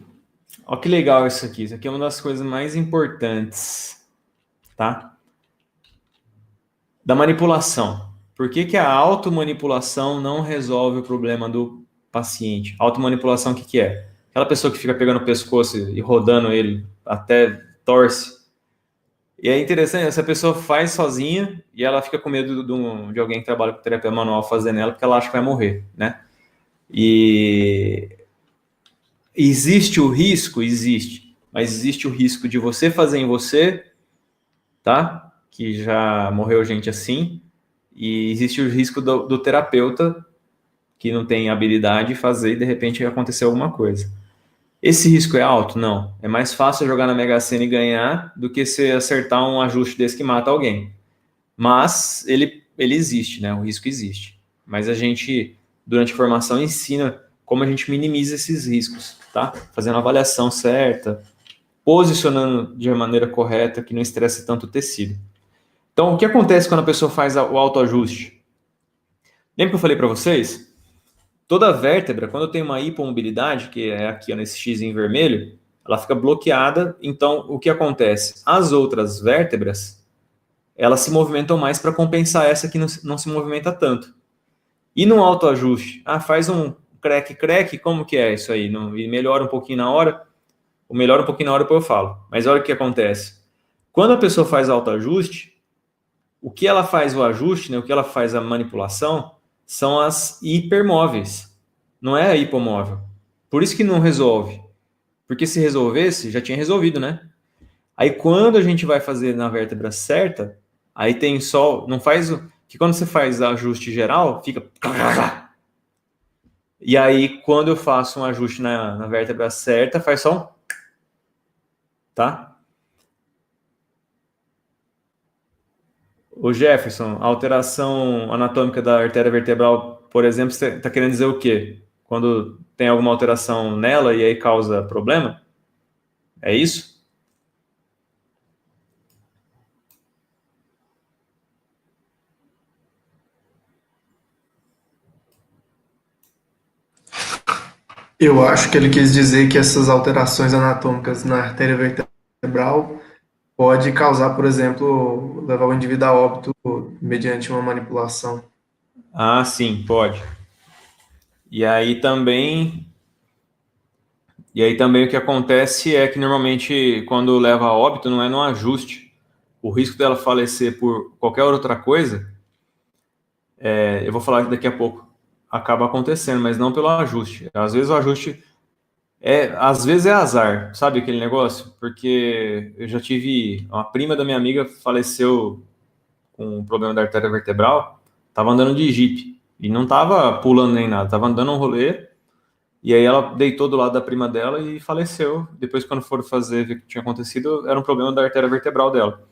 ó que legal isso aqui. Isso aqui é uma das coisas mais importantes, tá? Da manipulação. Por que que a automanipulação não resolve o problema do paciente? Automanipulação, o que que é? Aquela pessoa que fica pegando o pescoço e rodando ele até torce. E é interessante, essa pessoa faz sozinha e ela fica com medo de alguém que trabalha com terapia manual fazendo ela porque ela acha que vai morrer, né? E existe o risco? Existe. Mas existe o risco de você fazer em você, tá? Que já morreu gente assim. E existe o risco do terapeuta, que não tem habilidade, fazer e de repente acontecer alguma coisa. Esse risco é alto? Não. É mais fácil jogar na Mega Sena e ganhar do que você acertar um ajuste desse que mata alguém. Mas ele existe, né? O risco existe. Mas a gente, durante a formação, ensina como a gente minimiza esses riscos, tá? Fazendo a avaliação certa, posicionando de maneira correta, que não estresse tanto o tecido. Então, o que acontece quando a pessoa faz o autoajuste? Lembra que eu falei para vocês? Toda vértebra, quando tem uma hipomobilidade, que é aqui ó, nesse X em vermelho, ela fica bloqueada. Então, o que acontece? As outras vértebras, elas se movimentam mais para compensar essa que não se movimenta tanto. E no autoajuste? Faz um crack, como que é isso aí? E melhora um pouquinho na hora? O melhora um pouquinho na hora, depois eu falo. Mas olha o que acontece. Quando a pessoa faz autoajuste, o que ela faz o ajuste, né, o que ela faz a manipulação, são as hipermóveis. Não é a hipomóvel. Por isso que não resolve. Porque se resolvesse, já tinha resolvido, né? Aí quando a gente vai fazer na vértebra certa, aí tem só, não faz o, que quando você faz ajuste geral, fica. E aí quando eu faço um ajuste na vértebra certa, faz só um, tá? O Jefferson, a alteração anatômica da artéria vertebral, por exemplo, você está querendo dizer o quê? Quando tem alguma alteração nela e aí causa problema? É isso? Eu acho que ele quis dizer que essas alterações anatômicas na artéria vertebral pode causar, por exemplo, levar o indivíduo a óbito mediante uma manipulação. Ah, sim, pode. E aí também, e aí também o que acontece é que normalmente quando leva a óbito não é no ajuste. O risco dela falecer por qualquer outra coisa, eu vou falar daqui a pouco, acaba acontecendo, mas não pelo ajuste. Às vezes o ajuste às vezes é azar, sabe aquele negócio? Porque eu já tive uma prima da minha amiga faleceu com um problema da artéria vertebral, tava andando de jipe e não tava pulando nem nada, tava andando um rolê e aí ela deitou do lado da prima dela e faleceu. Depois, quando foram fazer ver o que tinha acontecido, era um problema da artéria vertebral dela.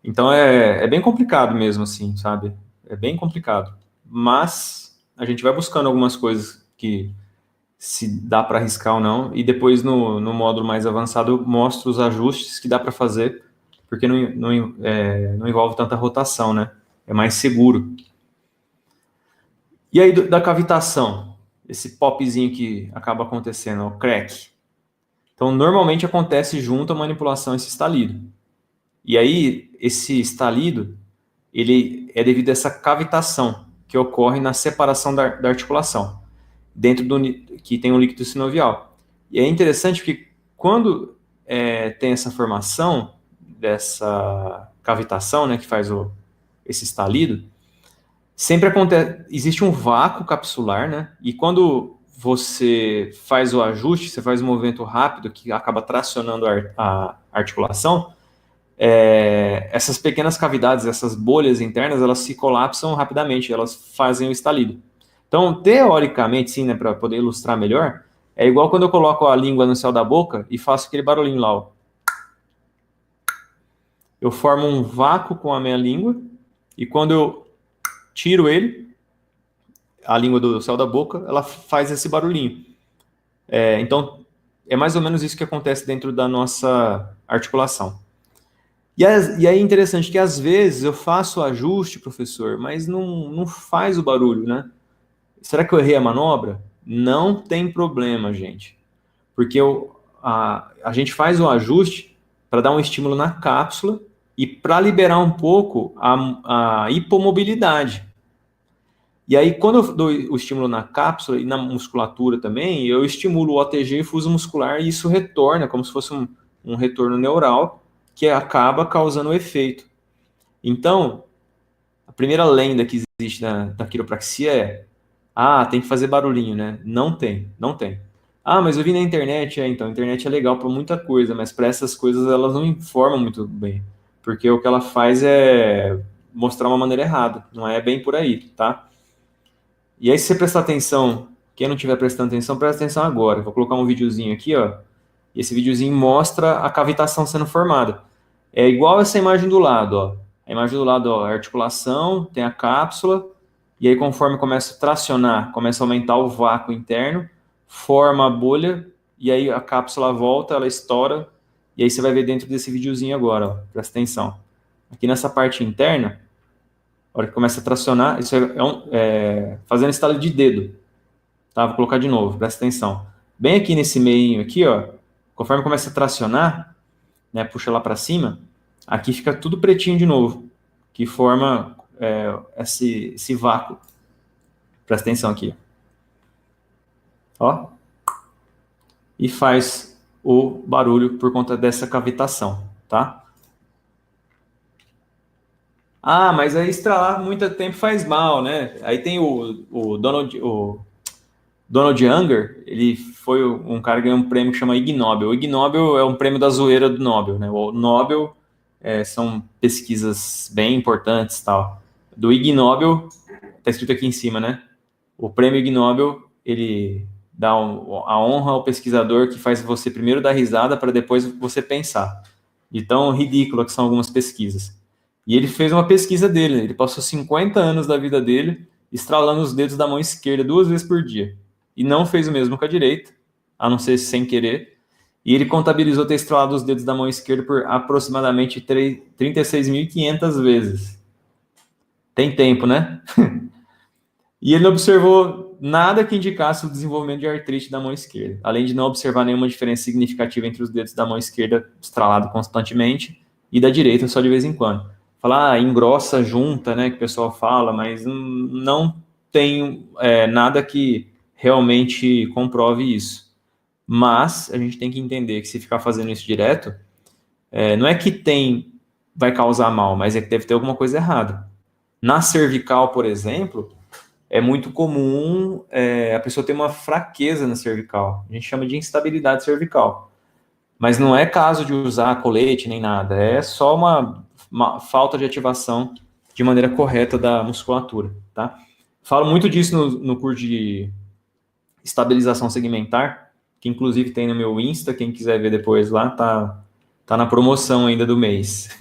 Então é bem complicado mesmo, assim, sabe? É bem complicado. Mas a gente vai buscando algumas coisas que se dá para arriscar ou não, e depois no módulo mais avançado eu mostro os ajustes que dá para fazer, porque não envolve tanta rotação, né? É mais seguro. E aí da cavitação, esse popzinho que acaba acontecendo, o crack. Então normalmente acontece junto à manipulação esse estalido. E aí esse estalido, ele é devido a essa cavitação que ocorre na separação da articulação, dentro do que tem um líquido sinovial. E é interessante porque quando tem essa formação dessa cavitação, né, que faz esse estalido, sempre acontece, existe um vácuo capsular, né? E quando você faz o ajuste, você faz um movimento rápido que acaba tracionando a articulação, essas pequenas cavidades, essas bolhas internas, elas se colapsam rapidamente, elas fazem o estalido. Então, teoricamente, sim, né, para poder ilustrar melhor, é igual quando eu coloco a língua no céu da boca e faço aquele barulhinho lá, ó. Eu formo um vácuo com a minha língua e quando eu tiro ele, a língua do céu da boca, ela faz esse barulhinho. Então, é mais ou menos isso que acontece dentro da nossa articulação. E aí é interessante que às vezes eu faço o ajuste, professor, mas não faz o barulho, né? Será que eu errei a manobra? Não tem problema, gente. Porque a gente faz o ajuste para dar um estímulo na cápsula e para liberar um pouco a hipomobilidade. E aí, quando eu dou o estímulo na cápsula e na musculatura também, eu estimulo o OTG e fuso muscular e isso retorna, como se fosse um retorno neural, que acaba causando o efeito. Então, a primeira lenda que existe da quiropraxia tem que fazer barulhinho, né? Não tem, não tem. Ah, mas eu vi na internet, então, a internet é legal para muita coisa, mas para essas coisas elas não informam muito bem, porque o que ela faz é mostrar uma maneira errada, não é bem por aí, tá? E aí, se você prestar atenção, quem não estiver prestando atenção, presta atenção agora. Vou colocar um videozinho aqui, ó. E esse videozinho mostra a cavitação sendo formada. É igual essa imagem do lado, ó. A imagem do lado, ó, a articulação, tem a cápsula, e aí conforme começa a tracionar, começa a aumentar o vácuo interno, forma a bolha, e aí a cápsula volta, ela estoura, e aí você vai ver dentro desse videozinho agora, ó. Presta atenção. Aqui nessa parte interna, a hora que começa a tracionar, isso fazendo estalo de dedo, tá? Vou colocar de novo, presta atenção. Bem aqui nesse meio aqui, ó, conforme começa a tracionar, né, puxa lá para cima, aqui fica tudo pretinho de novo, que forma esse vácuo. Presta atenção aqui, ó, e faz o barulho por conta dessa cavitação, tá? Ah, mas aí estralar muito tempo faz mal, né? Aí tem o Donald Younger, ele foi um cara que ganhou um prêmio que chama Ig Nobel. O Ig Nobel é um prêmio da zoeira do Nobel, né? O Nobel são pesquisas bem importantes e tal. Do Ig Nobel, tá escrito aqui em cima, né? O prêmio Ig Nobel, ele dá a honra ao pesquisador que faz você primeiro dar risada para depois você pensar. De tão ridícula que são algumas pesquisas. E ele fez uma pesquisa dele, ele passou 50 anos da vida dele estralando os dedos da mão esquerda 2 vezes por dia. E não fez o mesmo com a direita, a não ser sem querer. E ele contabilizou ter estralado os dedos da mão esquerda por aproximadamente 36.500 vezes. Tem tempo, né? E ele não observou nada que indicasse o desenvolvimento de artrite da mão esquerda, além de não observar nenhuma diferença significativa entre os dedos da mão esquerda estralado constantemente e da direita só de vez em quando. Falar, engrossa junta, né, que o pessoal fala, mas não tem nada que realmente comprove isso. Mas a gente tem que entender que se ficar fazendo isso direto, não é que vai causar mal, mas é que deve ter alguma coisa errada. Na cervical, por exemplo, é muito comum a pessoa ter uma fraqueza na cervical. A gente chama de instabilidade cervical. Mas não é caso de usar colete nem nada, é só uma falta de ativação de maneira correta da musculatura, tá? Falo muito disso no curso de estabilização segmentar, que inclusive tem no meu Insta, quem quiser ver depois lá, tá na promoção ainda do mês.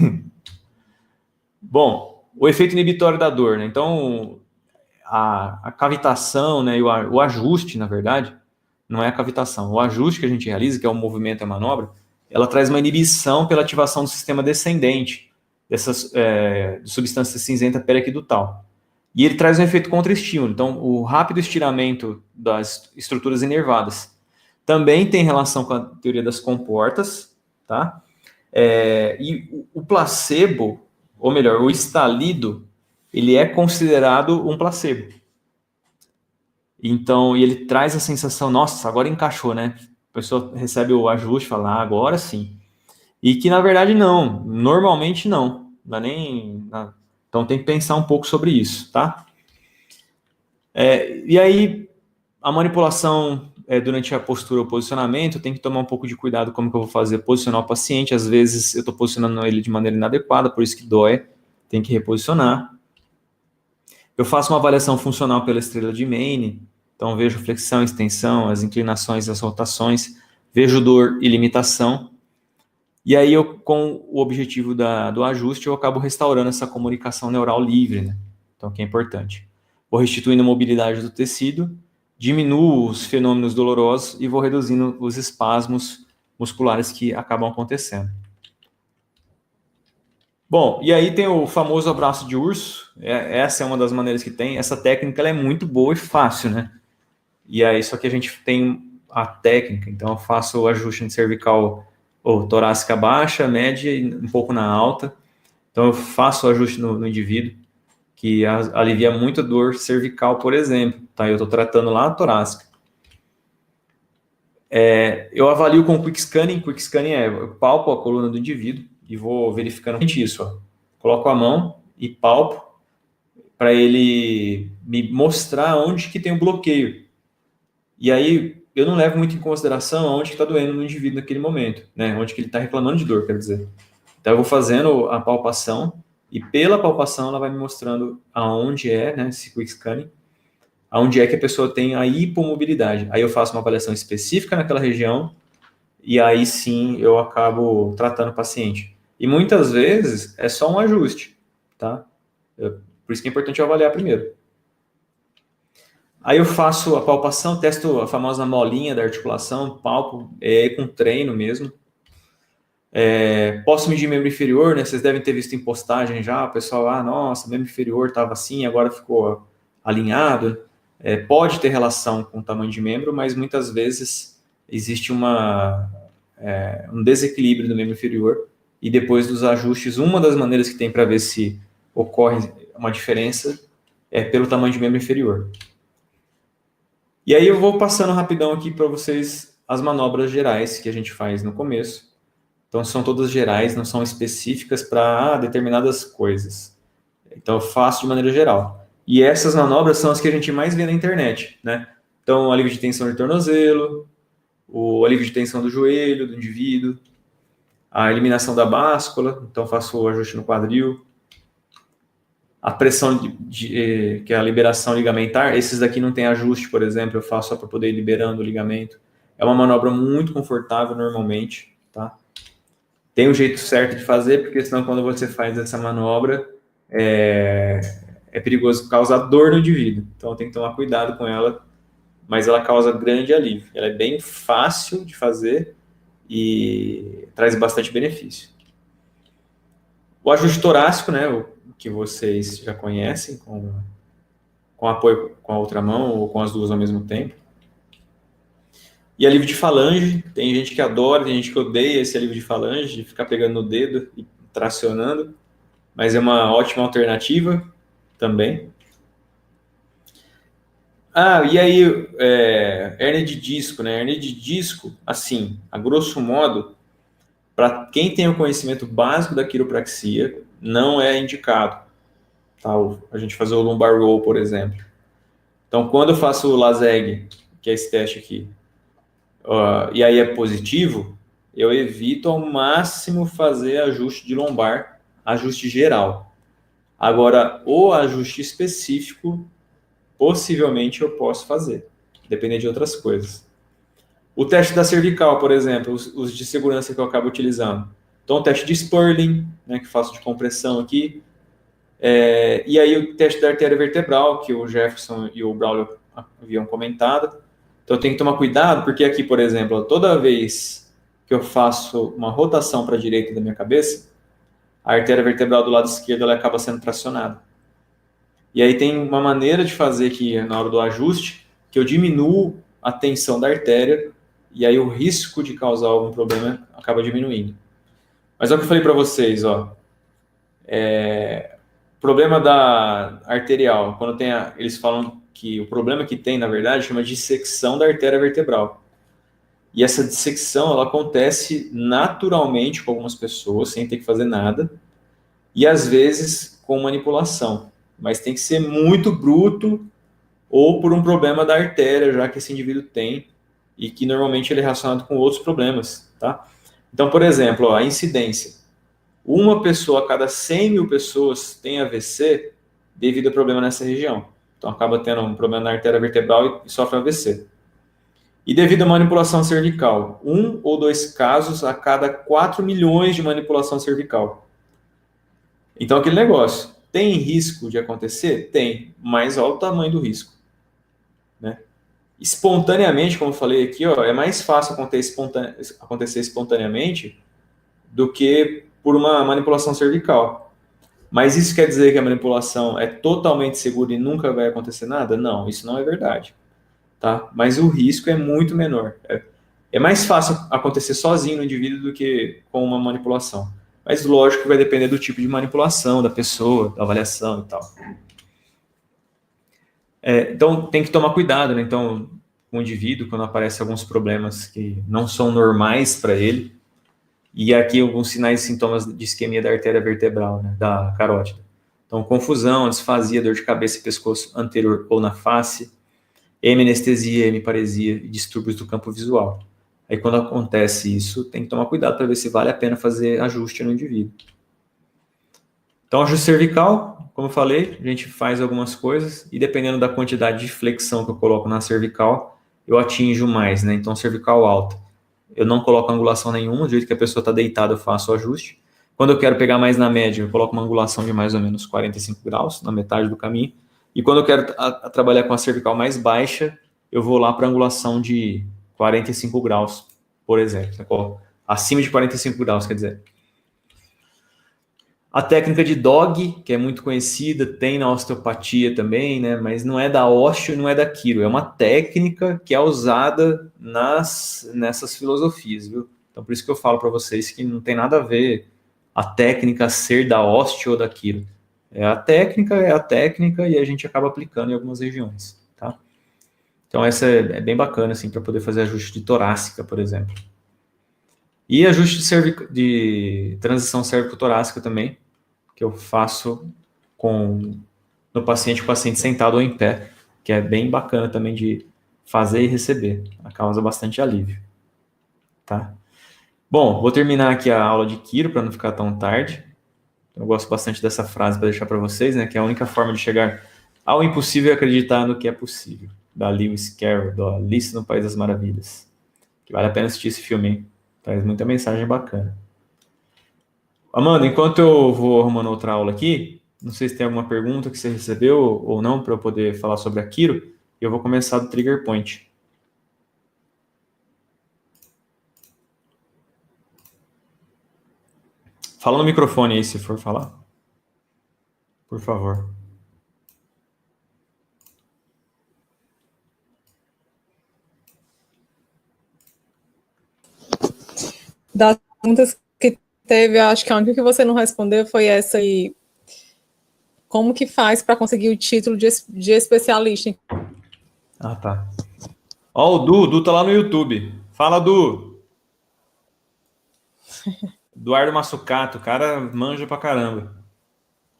Bom, o efeito inibitório da dor, né? Então, a cavitação, né, e o ajuste, na verdade, não é a cavitação. O ajuste que a gente realiza, que é o movimento e a manobra, ela traz uma inibição pela ativação do sistema descendente dessas substância cinzenta periaquidutal. E ele traz um efeito contra-estímulo. Então, o rápido estiramento das estruturas inervadas também tem relação com a teoria das comportas, tá? E o placebo, ou melhor, o estalido, ele é considerado um placebo. Então, e ele traz a sensação, nossa, agora encaixou, né? A pessoa recebe o ajuste e fala, agora sim. E que, na verdade, não. Normalmente, não. Não é nem... Então, tem que pensar um pouco sobre isso, tá? E aí, a manipulação durante a postura ou posicionamento, tem que tomar um pouco de cuidado como que eu vou fazer, posicionar o paciente. Às vezes, eu estou posicionando ele de maneira inadequada, por isso que dói, tem que reposicionar. Eu faço uma avaliação funcional pela estrela de Maine, então vejo flexão, extensão, as inclinações, as rotações, vejo dor e limitação, e aí com o objetivo do ajuste, eu acabo restaurando essa comunicação neural livre, né? Então, que é importante. Vou restituindo a mobilidade do tecido, diminuo os fenômenos dolorosos e vou reduzindo os espasmos musculares que acabam acontecendo. Bom, e aí tem o famoso abraço de urso, essa é uma das maneiras que tem, essa técnica ela é muito boa e fácil, né? E aí, só que a gente tem a técnica, então eu faço o ajuste cervical ou torácica baixa, média e um pouco na alta, então eu faço o ajuste no indivíduo, que alivia muito a dor cervical, por exemplo, tá? Eu estou tratando lá a torácica. Eu avalio com quick scanning eu palpo a coluna do indivíduo, e vou verificando isso, ó. Coloco a mão e palpo para ele me mostrar onde que tem o bloqueio. E aí eu não levo muito em consideração onde que está doendo no indivíduo naquele momento, né? Onde que ele está reclamando de dor, quer dizer. Então eu vou fazendo a palpação e pela palpação ela vai me mostrando aonde né, esse quick scanning, aonde é que a pessoa tem a hipomobilidade. Aí eu faço uma avaliação específica naquela região e aí sim eu acabo tratando o paciente. E muitas vezes é só um ajuste, tá? Por isso que é importante eu avaliar primeiro. Aí eu faço a palpação, testo a famosa molinha da articulação, palpo, com treino mesmo. Posso medir membro inferior, né? Vocês devem ter visto em postagem já, o pessoal, nossa, membro inferior estava assim, agora ficou alinhado. Pode ter relação com o tamanho de membro, mas muitas vezes existe um desequilíbrio do membro inferior, e depois dos ajustes, uma das maneiras que tem para ver se ocorre uma diferença é pelo tamanho de membro inferior. E aí eu vou passando rapidão aqui para vocês as manobras gerais que a gente faz no começo. Então são todas gerais, não são específicas para determinadas coisas. Então eu faço de maneira geral. E essas manobras são as que a gente mais vê na internet, né? Então o alívio de tensão de tornozelo, o alívio de tensão do joelho do indivíduo, a eliminação da báscula, então faço o ajuste no quadril, a pressão que é a liberação ligamentar, esses daqui não tem ajuste, por exemplo, eu faço só para poder ir liberando o ligamento. É uma manobra muito confortável normalmente, tá? Tem um jeito certo de fazer, porque senão quando você faz essa manobra, é perigoso causar dor no indivíduo. Então tem que tomar cuidado com ela, mas ela causa grande alívio. Ela é bem fácil de fazer e traz bastante benefício. O ajuste torácico, né, o que vocês já conhecem com com apoio com a outra mão ou com as duas ao mesmo tempo. E alívio de falange, tem gente que adora, tem gente que odeia esse alívio de falange, de ficar pegando no dedo e tracionando, mas é uma ótima alternativa também. E aí, hérnia de disco, né? Hérnia de disco, assim, a grosso modo, para quem tem o conhecimento básico da quiropraxia, não é indicado, tá? A gente fazer o lumbar roll, por exemplo. Então, quando eu faço o LASEG, que é esse teste aqui, e aí é positivo, eu evito ao máximo fazer ajuste de lombar, ajuste geral. Agora, o ajuste específico, possivelmente eu posso fazer, dependendo de outras coisas. O teste da cervical, por exemplo, os de segurança que eu acabo utilizando. Então, o teste de Sperling, né, que faço de compressão aqui. E aí o teste da artéria vertebral, que o Jefferson e o Braulio haviam comentado. Então, eu tenho que tomar cuidado, porque aqui, por exemplo, toda vez que eu faço uma rotação para a direita da minha cabeça, a artéria vertebral do lado esquerdo ela acaba sendo tracionada. E aí tem uma maneira de fazer que, na hora do ajuste, que eu diminuo a tensão da artéria e aí o risco de causar algum problema acaba diminuindo. Mas é o que eu falei para vocês, ó. Problema da arterial, quando tem eles falam que o problema que tem, na verdade, chama de dissecção da artéria vertebral. E essa dissecção, ela acontece naturalmente com algumas pessoas, sem ter que fazer nada, e às vezes com manipulação. Mas tem que ser muito bruto ou por um problema da artéria, já que esse indivíduo tem, e que normalmente ele é relacionado com outros problemas, tá? Então, por exemplo, ó, a incidência. Uma pessoa a cada 100 mil pessoas tem AVC devido a problema nessa região. Então, acaba tendo um problema na artéria vertebral e sofre AVC. E devido à manipulação cervical, 1 ou 2 casos a cada 4 milhões de manipulação cervical. Então, aquele negócio, tem risco de acontecer? Tem, mas olha o tamanho do risco. Né? Espontaneamente, como eu falei aqui, ó, é mais fácil acontecer espontaneamente do que por uma manipulação cervical. Mas isso quer dizer que a manipulação é totalmente segura e nunca vai acontecer nada? Não, isso não é verdade. Tá? Mas o risco é muito menor. É mais fácil acontecer sozinho no indivíduo do que com uma manipulação. Mas lógico que vai depender do tipo de manipulação, da pessoa, da avaliação e tal. Então tem que tomar cuidado, né? Então, o indivíduo, quando aparecem alguns problemas que não são normais para ele, e aqui alguns sinais e sintomas de isquemia da artéria vertebral, né, da carótida. Então, confusão, disfasia, dor de cabeça e pescoço anterior ou na face, heminestesia, hemiparesia e distúrbios do campo visual. Aí, quando acontece isso, tem que tomar cuidado para ver se vale a pena fazer ajuste no indivíduo. Então, ajuste cervical, como eu falei, a gente faz algumas coisas e dependendo da quantidade de flexão que eu coloco na cervical, eu atinjo mais, né? Então, cervical alta. Eu não coloco angulação nenhuma, do jeito que a pessoa está deitada, eu faço o ajuste. Quando eu quero pegar mais na média, eu coloco uma angulação de mais ou menos 45 graus, na metade do caminho. E quando eu quero trabalhar com a cervical mais baixa, eu vou lá para angulação de 45 graus, por exemplo. Acima de 45 graus, quer dizer. A técnica de dog, que é muito conhecida, tem na osteopatia também, né? Mas não é da osteo e não é da quiro. É uma técnica que é usada nessas filosofias, viu? Então, por isso que eu falo para vocês que não tem nada a ver a técnica ser da osteo ou da quiro. A técnica e a gente acaba aplicando em algumas regiões, tá? Então, essa é bem bacana, assim, para poder fazer ajuste de torácica, por exemplo. E ajuste de transição cérvico-torácica também, que eu faço no paciente, o paciente sentado ou em pé, que é bem bacana também de fazer e receber. Causa bastante alívio. Tá? Bom, vou terminar aqui a aula de quiro para não ficar tão tarde. Eu gosto bastante dessa frase para deixar para vocês, né? Que é a única forma de chegar ao impossível é acreditar no que é possível. Da Lewis Carroll, do Alice no País das Maravilhas. Que vale a pena assistir esse filme, hein? Traz muita mensagem bacana. Amanda, enquanto eu vou arrumando outra aula aqui, não sei se tem alguma pergunta que você recebeu ou não para eu poder falar sobre a Quiro, eu vou começar do Trigger Point. Fala no microfone aí se for falar. Por favor. Das perguntas que teve, acho que a única que você não respondeu foi essa aí. Como que faz para conseguir o título de especialista? Ah, tá. Ó, o Du tá lá no YouTube. Fala, Du! Eduardo Massucato, o cara manja pra caramba.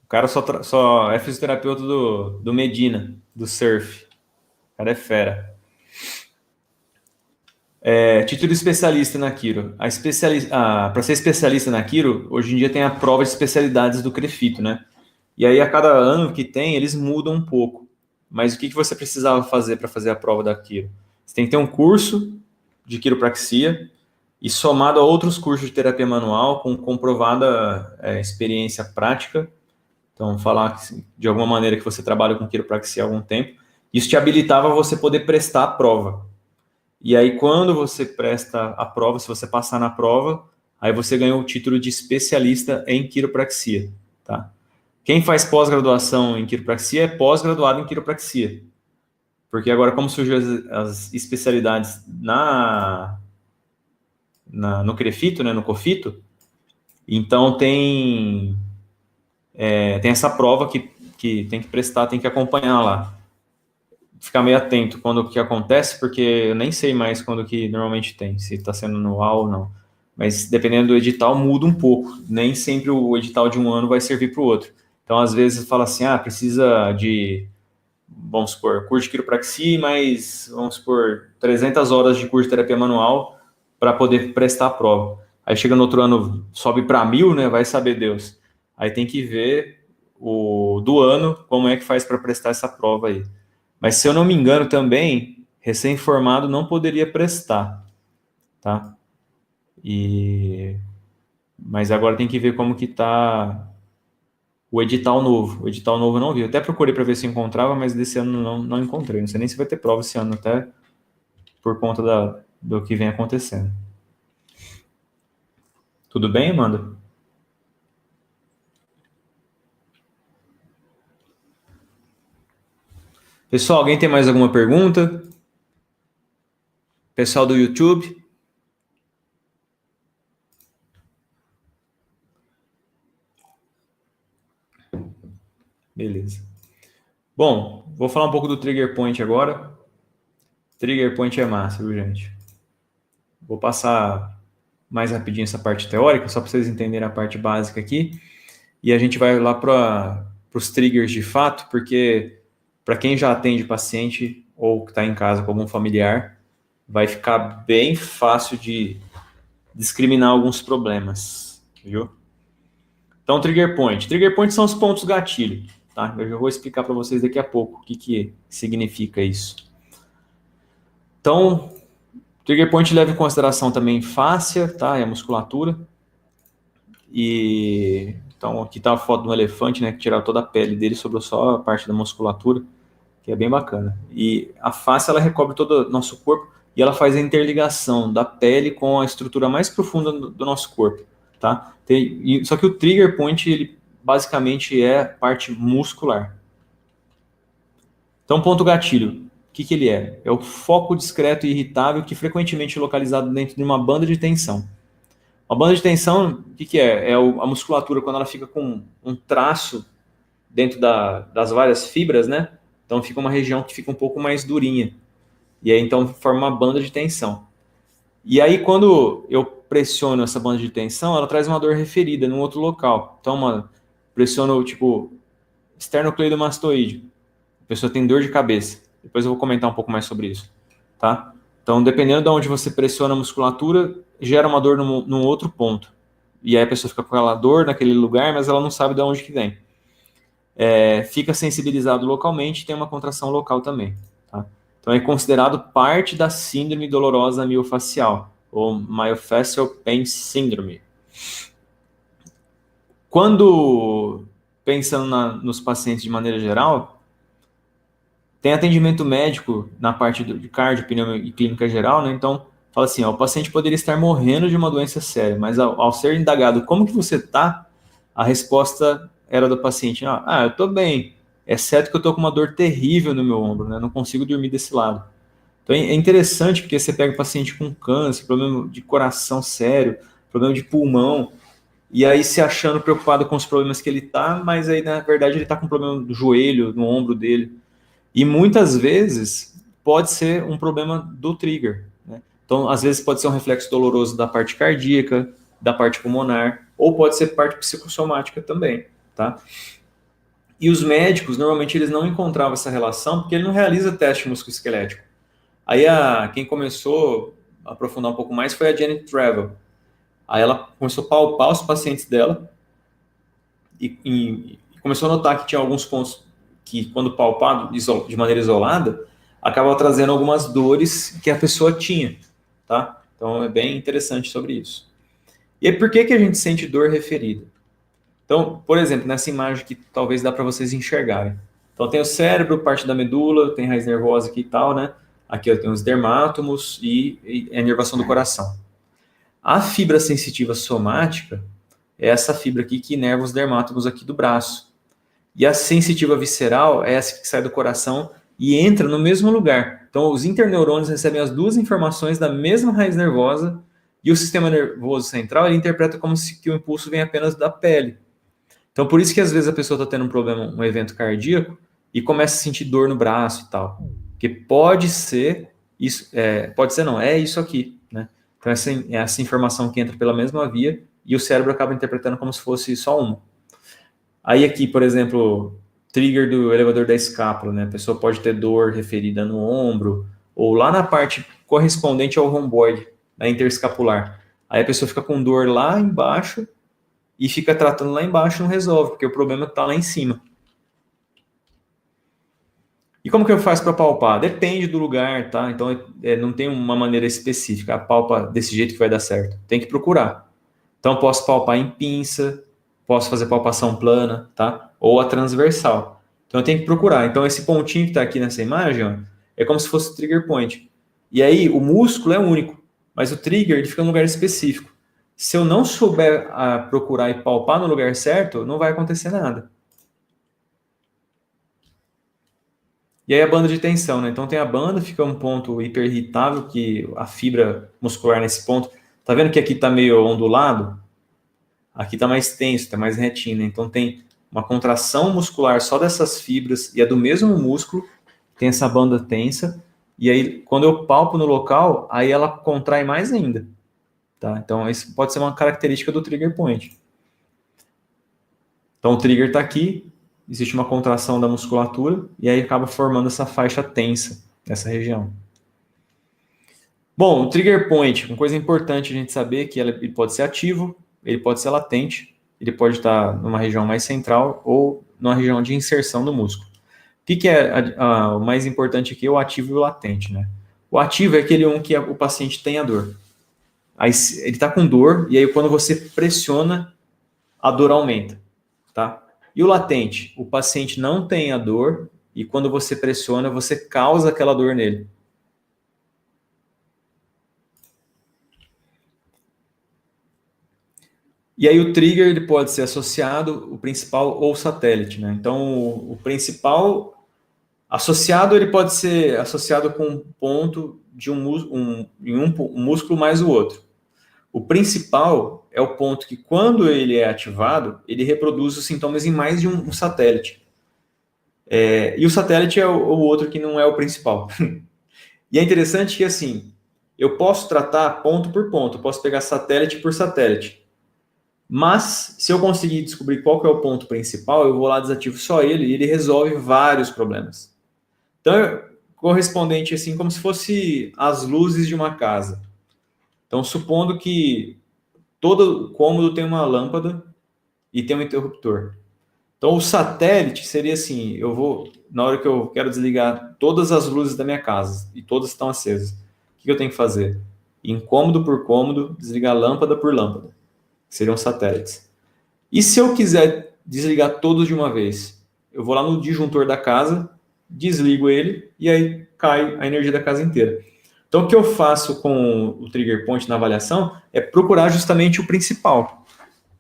O cara só é fisioterapeuta do Medina, do surf. O cara é fera. Título de especialista na Quiro. Para ser especialista na Quiro, hoje em dia tem a prova de especialidades do CREFITO, né? E aí, a cada ano que tem, eles mudam um pouco. Mas o que você precisava fazer para fazer a prova da Quiro? Você tem que ter um curso de quiropraxia e somado a outros cursos de terapia manual com comprovada experiência prática. Então, falar de alguma maneira que você trabalha com quiropraxia há algum tempo. Isso te habilitava a você poder prestar a prova. E aí, quando você presta a prova, se você passar na prova, aí você ganha o título de especialista em quiropraxia, tá? Quem faz pós-graduação em quiropraxia é pós-graduado em quiropraxia. Porque agora, como surgiu as especialidades no CREFITO, né, no COFITO, então tem essa prova que tem que prestar, tem que acompanhar lá. Ficar meio atento quando que acontece, porque eu nem sei mais quando que normalmente tem, se está sendo anual ou não. Mas dependendo do edital, muda um pouco. Nem sempre o edital de um ano vai servir para o outro. Então, às vezes, fala assim, precisa de, vamos supor, curso de quiropraxia, mais, vamos supor, 300 horas de curso de terapia manual para poder prestar a prova. Aí chega no outro ano, sobe para 1.000, né? Vai saber Deus. Aí tem que ver do ano, como é que faz para prestar essa prova aí. Mas, se eu não me engano, também, recém-formado não poderia prestar, tá? Mas agora tem que ver como que tá o edital novo. O edital novo eu não vi. Eu até procurei para ver se encontrava, mas desse ano não encontrei. Não sei nem se vai ter prova esse ano, até por conta do que vem acontecendo. Tudo bem, Amanda? Pessoal, alguém tem mais alguma pergunta? Pessoal do YouTube? Beleza. Bom, vou falar um pouco do Trigger Point agora. Trigger Point é massa, viu, gente? Vou passar mais rapidinho essa parte teórica, só para vocês entenderem a parte básica aqui. E a gente vai lá para os triggers de fato, porque para quem já atende paciente ou que está em casa com algum familiar, vai ficar bem fácil de discriminar alguns problemas, viu? Então, trigger point. Trigger point são os pontos gatilho, tá? Eu já vou explicar para vocês daqui a pouco o que significa isso. Então, trigger point leva em consideração também fáscia, tá? E a musculatura. Então, aqui está a foto de um elefante, né? Que tiraram toda a pele dele, sobrou só a parte da musculatura, que é bem bacana. E a face, ela recobre todo o nosso corpo e ela faz a interligação da pele com a estrutura mais profunda do nosso corpo, tá? Só que o trigger point, ele basicamente é parte muscular. Então, ponto gatilho, o que ele é? É o foco discreto e irritável que frequentemente é localizado dentro de uma banda de tensão. Uma banda de tensão, o que é? É a musculatura quando ela fica com um traço dentro das várias fibras, né? Então fica uma região que fica um pouco mais durinha. E aí então forma uma banda de tensão. E aí quando eu pressiono essa banda de tensão, ela traz uma dor referida num outro local. Então pressiono tipo esternocleidomastoide. A pessoa tem dor de cabeça. Depois eu vou comentar um pouco mais sobre isso, tá? Então dependendo de onde você pressiona a musculatura, gera uma dor num outro ponto. E aí a pessoa fica com aquela dor naquele lugar, mas ela não sabe de onde que vem. Fica sensibilizado localmente e tem uma contração local também. Tá? Então é considerado parte da síndrome dolorosa miofacial, ou Myofascial Pain Syndrome. Quando, pensando nos pacientes de maneira geral, tem atendimento médico na parte de cardio, pneu e clínica geral, né? Então, fala assim, o paciente poderia estar morrendo de uma doença séria, mas ao ser indagado como que você está, a resposta era do paciente, eu estou bem, exceto que eu estou com uma dor terrível no meu ombro, né? Não consigo dormir desse lado. Então é interessante porque você pega o paciente com câncer, problema de coração sério, problema de pulmão, e aí se achando preocupado com os problemas que ele tá, mas aí na verdade ele tá com problema no joelho, no ombro dele. E muitas vezes pode ser um problema do trigger, né? Então, às vezes pode ser um reflexo doloroso da parte cardíaca, da parte pulmonar, ou pode ser parte psicossomática também, tá? E os médicos, normalmente, eles não encontravam essa relação porque ele não realiza teste musculoesquelético. Aí, quem começou a aprofundar um pouco mais foi a Janet Travel. Aí ela começou a palpar os pacientes dela e começou a notar que tinha alguns pontos que, quando palpado de maneira isolada, acabava trazendo algumas dores que a pessoa tinha, tá? Então, é bem interessante sobre isso. E aí, por que a gente sente dor referida? Então, por exemplo, nessa imagem que talvez dá para vocês enxergarem. Então, tem o cérebro, parte da medula, tem raiz nervosa aqui e tal, né? Aqui eu tenho os dermátomos e a inervação do coração. A fibra sensitiva somática é essa fibra aqui que inerva os dermátomos aqui do braço. E a sensitiva visceral é essa que sai do coração e entra no mesmo lugar. Então, os interneurônios recebem as duas informações da mesma raiz nervosa e o sistema nervoso central ele interpreta como se que o impulso vem apenas da pele. Então, por isso que às vezes a pessoa está tendo um problema, um evento cardíaco e começa a sentir dor no braço e tal. Porque pode ser isso, pode ser não, é isso aqui, né? Então, essa informação que entra pela mesma via e o cérebro acaba interpretando como se fosse só uma. Aí aqui, por exemplo, trigger do elevador da escápula, né? A pessoa pode ter dor referida no ombro ou lá na parte correspondente ao romboide, na interescapular. Aí a pessoa fica com dor lá embaixo e fica tratando lá embaixo e não resolve, porque o problema está lá em cima. E como que eu faço para palpar? Depende do lugar, tá? Então, não tem uma maneira específica. Palpa desse jeito que vai dar certo. Tem que procurar. Então, posso palpar em pinça, posso fazer palpação plana, tá? Ou a transversal. Então, eu tenho que procurar. Então, esse pontinho que está aqui nessa imagem, ó, é como se fosse o trigger point. E aí, o músculo é único, mas o trigger ele fica em um lugar específico. Se eu não souber procurar e palpar no lugar certo, não vai acontecer nada. E aí a banda de tensão, né? Então tem a banda, fica um ponto hiperirritável, que a fibra muscular nesse ponto... Tá vendo que aqui tá meio ondulado? Aqui tá mais tenso, tá mais retinho, né? Então tem uma contração muscular só dessas fibras, e é do mesmo músculo, tem essa banda tensa, e aí quando eu palpo no local, aí ela contrai mais ainda. Tá? Então, isso pode ser uma característica do trigger point. Então, o trigger está aqui, existe uma contração da musculatura, e aí acaba formando essa faixa tensa nessa região. Bom, o trigger point, uma coisa importante a gente saber que ele pode ser ativo, ele pode ser latente, ele pode estar numa região mais central ou numa região de inserção do músculo. O que é o mais importante aqui? O ativo e o latente, né? O ativo é aquele que o paciente tem a dor. Aí ele está com dor, e aí quando você pressiona, a dor aumenta, tá? E o latente? O paciente não tem a dor, e quando você pressiona, você causa aquela dor nele. E aí o trigger ele pode ser associado, o principal ou o satélite, né? Então, o principal associado, ele pode ser associado com um ponto de um músculo mais o outro. O principal é o ponto que, quando ele é ativado, ele reproduz os sintomas em mais de um satélite. E o satélite é o outro que não é o principal. E é interessante que, assim, eu posso tratar ponto por ponto, eu posso pegar satélite por satélite. Mas, se eu conseguir descobrir qual que é o ponto principal, eu vou lá, desativo só ele, e ele resolve vários problemas. Então, é correspondente, assim, como se fosse as luzes de uma casa. Então, supondo que todo cômodo tem uma lâmpada e tem um interruptor. Então, o satélite seria assim, na hora que eu quero desligar todas as luzes da minha casa, e todas estão acesas, o que eu tenho que fazer? Em cômodo por cômodo, desligar lâmpada por lâmpada. Seriam satélites. E se eu quiser desligar todos de uma vez? Eu vou lá no disjuntor da casa, desligo ele, e aí cai a energia da casa inteira. Então, o que eu faço com o trigger point na avaliação é procurar justamente o principal.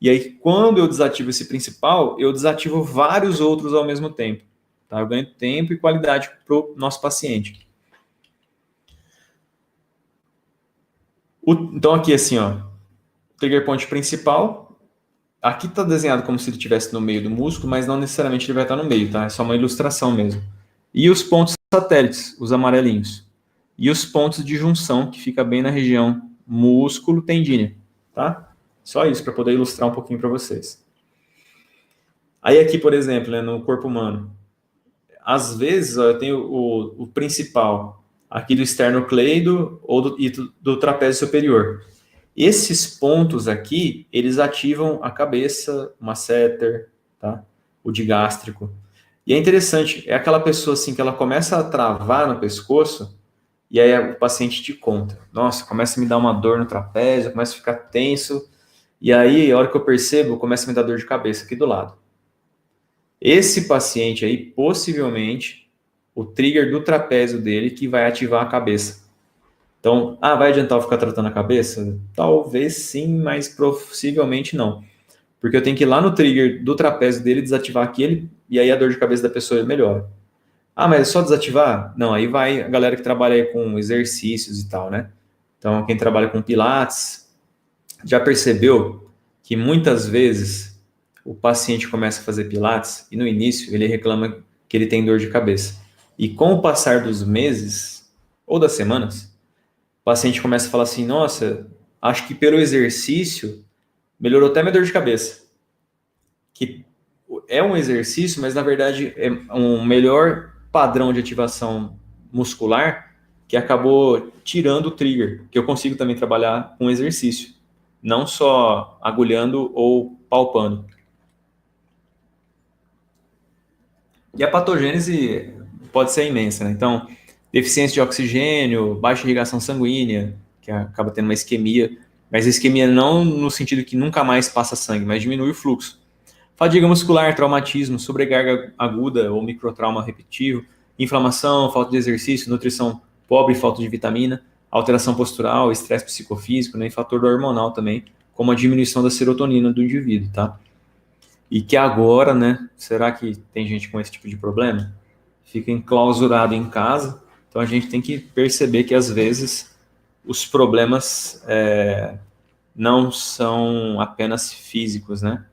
E aí, quando eu desativo esse principal, eu desativo vários outros ao mesmo tempo. Tá? Eu ganho tempo e qualidade para o nosso paciente. Então, aqui assim, ó. trigger point principal, aqui está desenhado como se ele estivesse no meio do músculo, mas não necessariamente ele vai estar no meio, tá? É só uma ilustração mesmo. E os pontos satélites, os amarelinhos. E os pontos de junção, que fica bem na região músculo-tendínea, tá? Só isso, para poder ilustrar um pouquinho para vocês. Aí aqui, por exemplo, né, no corpo humano, às vezes ó, eu tenho o principal, aqui do esternocleido ou do trapézio superior. Esses pontos aqui, eles ativam a cabeça, o masseter, tá? O digástrico. E é interessante, é aquela pessoa assim que ela começa a travar no pescoço e aí o paciente te conta. Nossa, começa a me dar uma dor no trapézio, começa a ficar tenso. E aí, a hora que eu percebo, começa a me dar dor de cabeça aqui do lado. Esse paciente aí, possivelmente, o trigger do trapézio dele que vai ativar a cabeça. Então, vai adiantar eu ficar tratando a cabeça? Talvez sim, mas possivelmente não. Porque eu tenho que ir lá no trigger do trapézio dele, desativar aquele, e aí a dor de cabeça da pessoa melhora. Mas é só desativar? Não, aí vai a galera que trabalha aí com exercícios e tal, né? Então, quem trabalha com pilates, já percebeu que muitas vezes o paciente começa a fazer pilates e no início ele reclama que ele tem dor de cabeça. E com o passar dos meses ou das semanas, o paciente começa a falar assim, nossa, acho que pelo exercício melhorou até minha dor de cabeça. Que é um exercício, mas na verdade é um melhor padrão de ativação muscular que acabou tirando o trigger, que eu consigo também trabalhar com exercício, não só agulhando ou palpando. E a patogênese pode ser imensa, né? Então, deficiência de oxigênio, baixa irrigação sanguínea, que acaba tendo uma isquemia, mas a isquemia não no sentido que nunca mais passa sangue, mas diminui o fluxo. Fadiga muscular, traumatismo, sobrecarga aguda ou microtrauma repetitivo, inflamação, falta de exercício, nutrição pobre, falta de vitamina, alteração postural, estresse psicofísico, né, e fator hormonal também, como a diminuição da serotonina do indivíduo, tá? E que agora, né, será que tem gente com esse tipo de problema? Fica enclausurado em casa, então a gente tem que perceber que às vezes os problemas não são apenas físicos, né?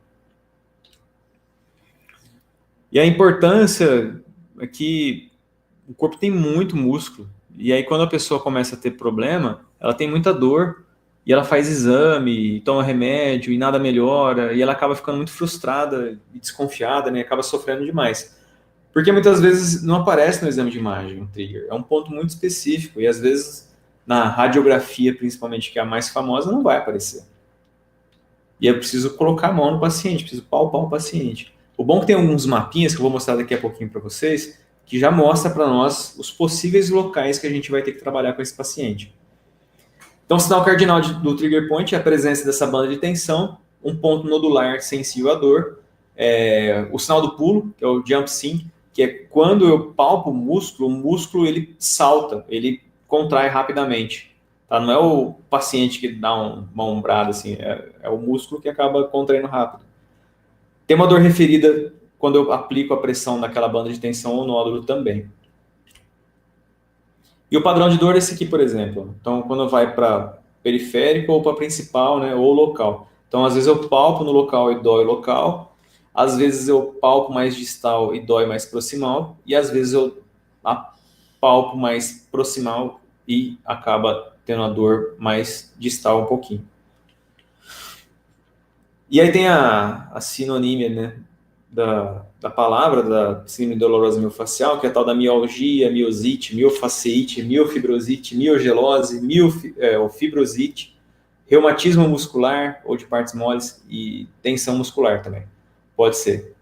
E a importância é que o corpo tem muito músculo, e aí quando a pessoa começa a ter problema, ela tem muita dor, e ela faz exame, toma remédio, e nada melhora, e ela acaba ficando muito frustrada e desconfiada, né, acaba sofrendo demais. Porque muitas vezes não aparece no exame de imagem um trigger, é um ponto muito específico, e às vezes na radiografia, principalmente, que é a mais famosa, não vai aparecer. E eu preciso colocar a mão no paciente, preciso palpar o paciente. O bom é que tem alguns mapinhas, que eu vou mostrar daqui a pouquinho para vocês, que já mostra para nós os possíveis locais que a gente vai ter que trabalhar com esse paciente. Então, o sinal cardinal do trigger point é a presença dessa banda de tensão, um ponto nodular sensível à dor, o sinal do pulo, que é o jump sync, que é quando eu palpo o músculo ele salta, ele contrai rapidamente. Tá? Não é o paciente que dá uma ombrada, assim, é o músculo que acaba contraindo rápido. Tem uma dor referida quando eu aplico a pressão naquela banda de tensão ou nódulo também. E o padrão de dor é esse aqui, por exemplo. Então, quando vai para periférico ou para principal, né, ou local. Então, às vezes eu palpo no local e dói local. Às vezes eu palpo mais distal e dói mais proximal. E às vezes eu palpo mais proximal e acaba tendo a dor mais distal um pouquinho. E aí tem a sinonímia, né, da palavra, da síndrome dolorosa miofascial, que é a tal da mialgia, miosite, miofaciite, miofibrosite, miogelose, ou fibrosite, reumatismo muscular ou de partes moles e tensão muscular também. Pode ser.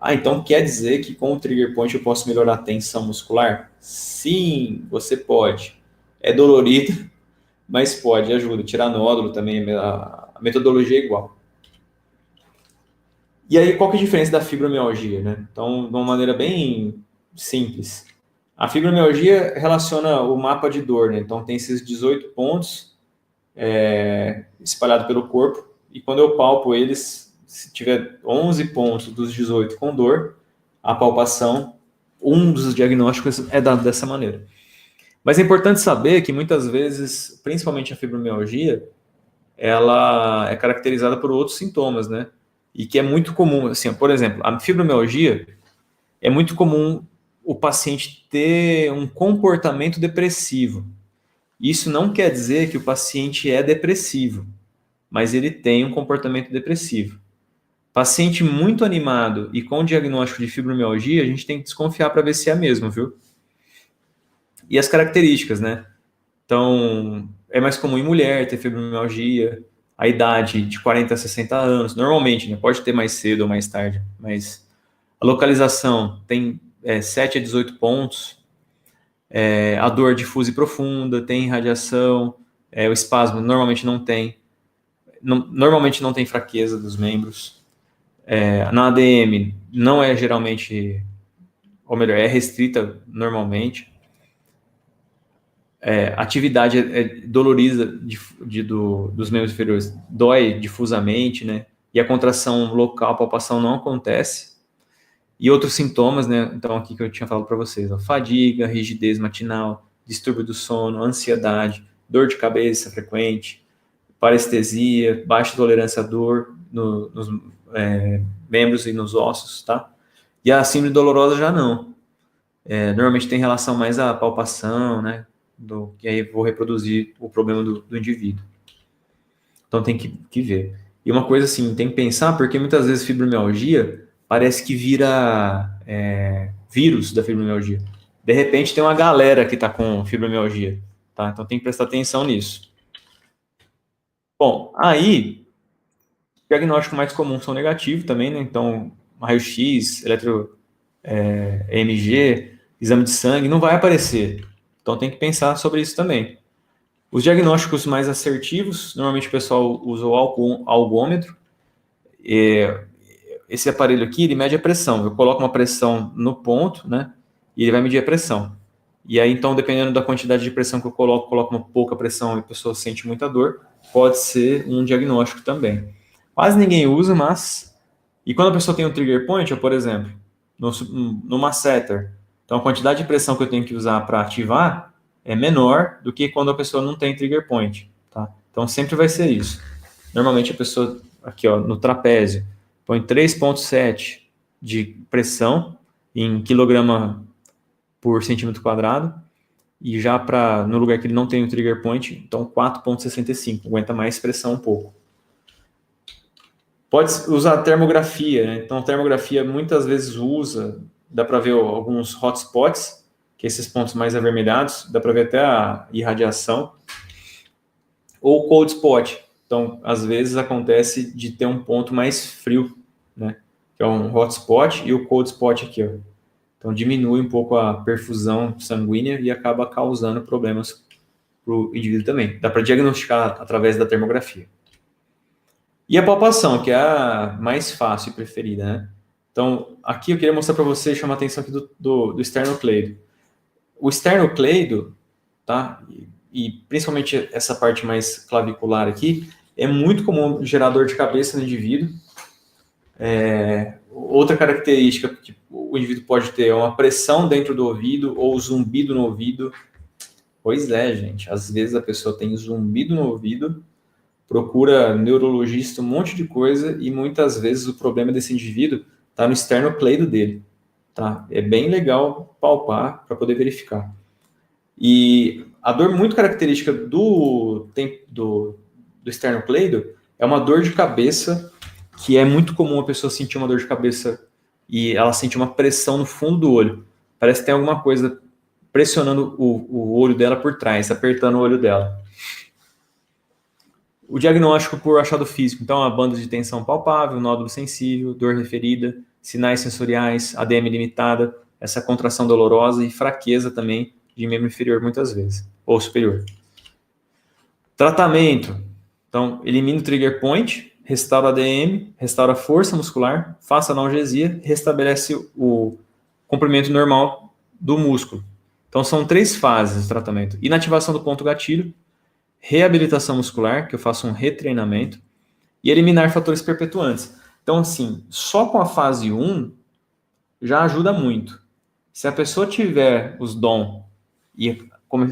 Então quer dizer que com o trigger point eu posso melhorar a tensão muscular? Sim, você pode. É dolorido, mas pode, ajuda. Tirar nódulo também, a metodologia é igual. E aí, qual que é a diferença da fibromialgia, né? Então, de uma maneira bem simples. A fibromialgia relaciona o mapa de dor, né? Então, tem esses 18 pontos espalhados pelo corpo, e quando eu palpo eles, se tiver 11 pontos dos 18 com dor, a palpação, um dos diagnósticos é dado dessa maneira. Mas é importante saber que muitas vezes, principalmente a fibromialgia, ela é caracterizada por outros sintomas, né? E que é muito comum, assim, por exemplo, a fibromialgia é muito comum o paciente ter um comportamento depressivo. Isso não quer dizer que o paciente é depressivo, mas ele tem um comportamento depressivo. Paciente muito animado e com diagnóstico de fibromialgia, a gente tem que desconfiar para ver se é mesmo, viu? E as características, né? Então, é mais comum em mulher ter fibromialgia, a idade de 40 a 60 anos, normalmente, né? Pode ter mais cedo ou mais tarde, mas a localização tem 7 a 18 pontos, a dor difusa e profunda, tem radiação, o espasmo normalmente não tem, normalmente não tem fraqueza dos membros. Na ADM não é geralmente, ou melhor, é restrita normalmente. Atividade dolorida dos membros inferiores, dói difusamente, né? E a contração local, a palpação não acontece. E outros sintomas, né? Então, aqui que eu tinha falado para vocês: fadiga, rigidez matinal, distúrbio do sono, ansiedade, dor de cabeça frequente, parestesia, baixa tolerância à dor nos membros e nos ossos, tá? E a síndrome dolorosa já não. Normalmente tem relação mais à palpação, né? Que aí vou reproduzir o problema do indivíduo. Então tem que ver. E uma coisa assim, tem que pensar, porque muitas vezes fibromialgia parece que vira vírus da fibromialgia. De repente tem uma galera que está com fibromialgia, tá? Então tem que prestar atenção nisso. Bom, aí, diagnóstico mais comum são negativos também, né? Então, raio-x, EMG, exame de sangue, não vai aparecer. Então tem que pensar sobre isso também. Os diagnósticos mais assertivos, normalmente o pessoal usa o algômetro. Esse aparelho aqui, ele mede a pressão. Eu coloco uma pressão no ponto, né? E ele vai medir a pressão. E aí, então, dependendo da quantidade de pressão que eu coloco uma pouca pressão e a pessoa sente muita dor, pode ser um diagnóstico também. Quase ninguém usa, mas... E quando a pessoa tem um trigger point, por exemplo, no masseter, então a quantidade de pressão que eu tenho que usar para ativar é menor do que quando a pessoa não tem trigger point, tá? Então sempre vai ser isso. Normalmente a pessoa, aqui ó, no trapézio, põe 3,7 de pressão em quilograma por centímetro quadrado, e já no lugar que ele não tem o trigger point, então 4,65, aguenta mais pressão um pouco. Pode usar termografia, né? Então termografia muitas vezes dá para ver alguns hotspots, que esses pontos mais avermelhados, dá para ver até a irradiação, ou cold spot. Então, às vezes acontece de ter um ponto mais frio, né? Que é um hotspot, e o cold spot aqui, ó. Então, diminui um pouco a perfusão sanguínea e acaba causando problemas para o indivíduo também. Dá para diagnosticar através da termografia. E a palpação, que é a mais fácil e preferida, né? Então, aqui eu queria mostrar para vocês, chamar a atenção aqui do esternocleido. O esternocleido, tá? E principalmente essa parte mais clavicular aqui, é muito comum gerar dor de cabeça no indivíduo. Outra característica que o indivíduo pode ter é uma pressão dentro do ouvido ou zumbido no ouvido. Pois é, gente, às vezes a pessoa tem zumbido no ouvido, procura neurologista, um monte de coisa, e muitas vezes o problema desse indivíduo está no esternocleido dele. Tá? É bem legal palpar para poder verificar. E a dor muito característica do esternocleido é uma dor de cabeça, que é muito comum a pessoa sentir uma dor de cabeça e ela sente uma pressão no fundo do olho. Parece que tem alguma coisa pressionando o olho dela por trás, apertando o olho dela. O diagnóstico por achado físico, então, a banda de tensão palpável, nódulo sensível, dor referida, sinais sensoriais, ADM limitada, essa contração dolorosa e fraqueza também de membro inferior muitas vezes, ou superior. Tratamento, então, elimina o trigger point, restaura a ADM, restaura a força muscular, faça analgesia, restabelece o comprimento normal do músculo. Então, são 3 fases de tratamento: inativação do ponto gatilho, reabilitação muscular, que eu faço um retreinamento, e eliminar fatores perpetuantes. Então, assim, só com a fase 1 já ajuda muito. Se a pessoa tiver os dons e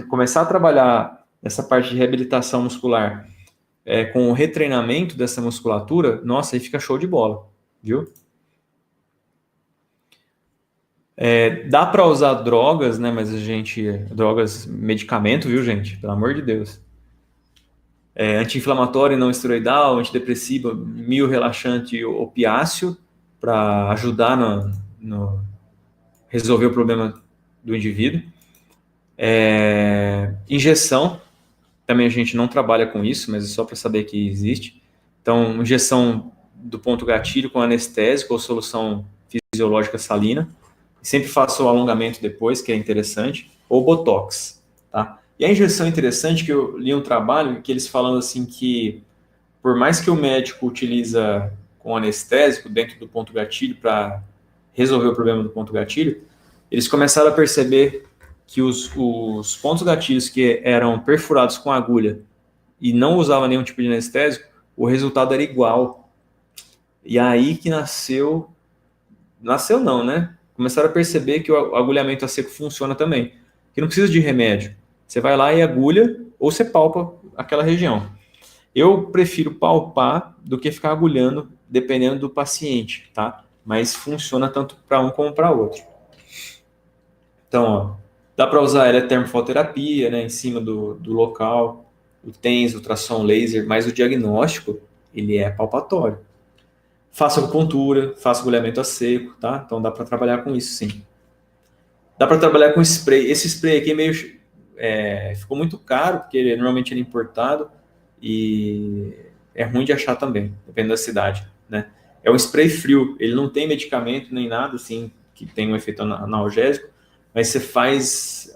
começar a trabalhar essa parte de reabilitação muscular com o retreinamento dessa musculatura, nossa, aí fica show de bola, viu? Dá para usar drogas, né? Mas drogas, medicamento, viu, gente? Pelo amor de Deus. Anti-inflamatório não esteroidal, antidepressivo, relaxante, opiáceo, para ajudar no resolver o problema do indivíduo. Injeção, também a gente não trabalha com isso, mas é só para saber que existe. Então, injeção do ponto gatilho com anestésico ou solução fisiológica salina. Sempre faço o alongamento depois, que é interessante, ou botox, tá? E a injeção é interessante, que eu li um trabalho que eles falando assim que, por mais que o médico utiliza com anestésico dentro do ponto gatilho para resolver o problema do ponto gatilho, eles começaram a perceber que os pontos gatilhos que eram perfurados com agulha e não usavam nenhum tipo de anestésico, o resultado era igual. E aí que nasceu não, né? Começaram a perceber que o agulhamento a seco funciona também, que não precisa de remédio. Você vai lá e agulha ou você palpa aquela região. Eu prefiro palpar do que ficar agulhando, dependendo do paciente, tá? Mas funciona tanto para um como para outro. Então, ó, dá para usar a termofototerapia, né, em cima do local, o TENS, ultrassom laser, mas o diagnóstico, ele é palpatório. Faço acupuntura, faço agulhamento a seco, tá? Então dá para trabalhar com isso, sim. Dá para trabalhar com spray. Esse spray aqui ficou muito caro, porque normalmente ele é importado e é ruim de achar também, dependendo da cidade, né? É um spray frio, ele não tem medicamento nem nada assim que tem um efeito analgésico, mas você faz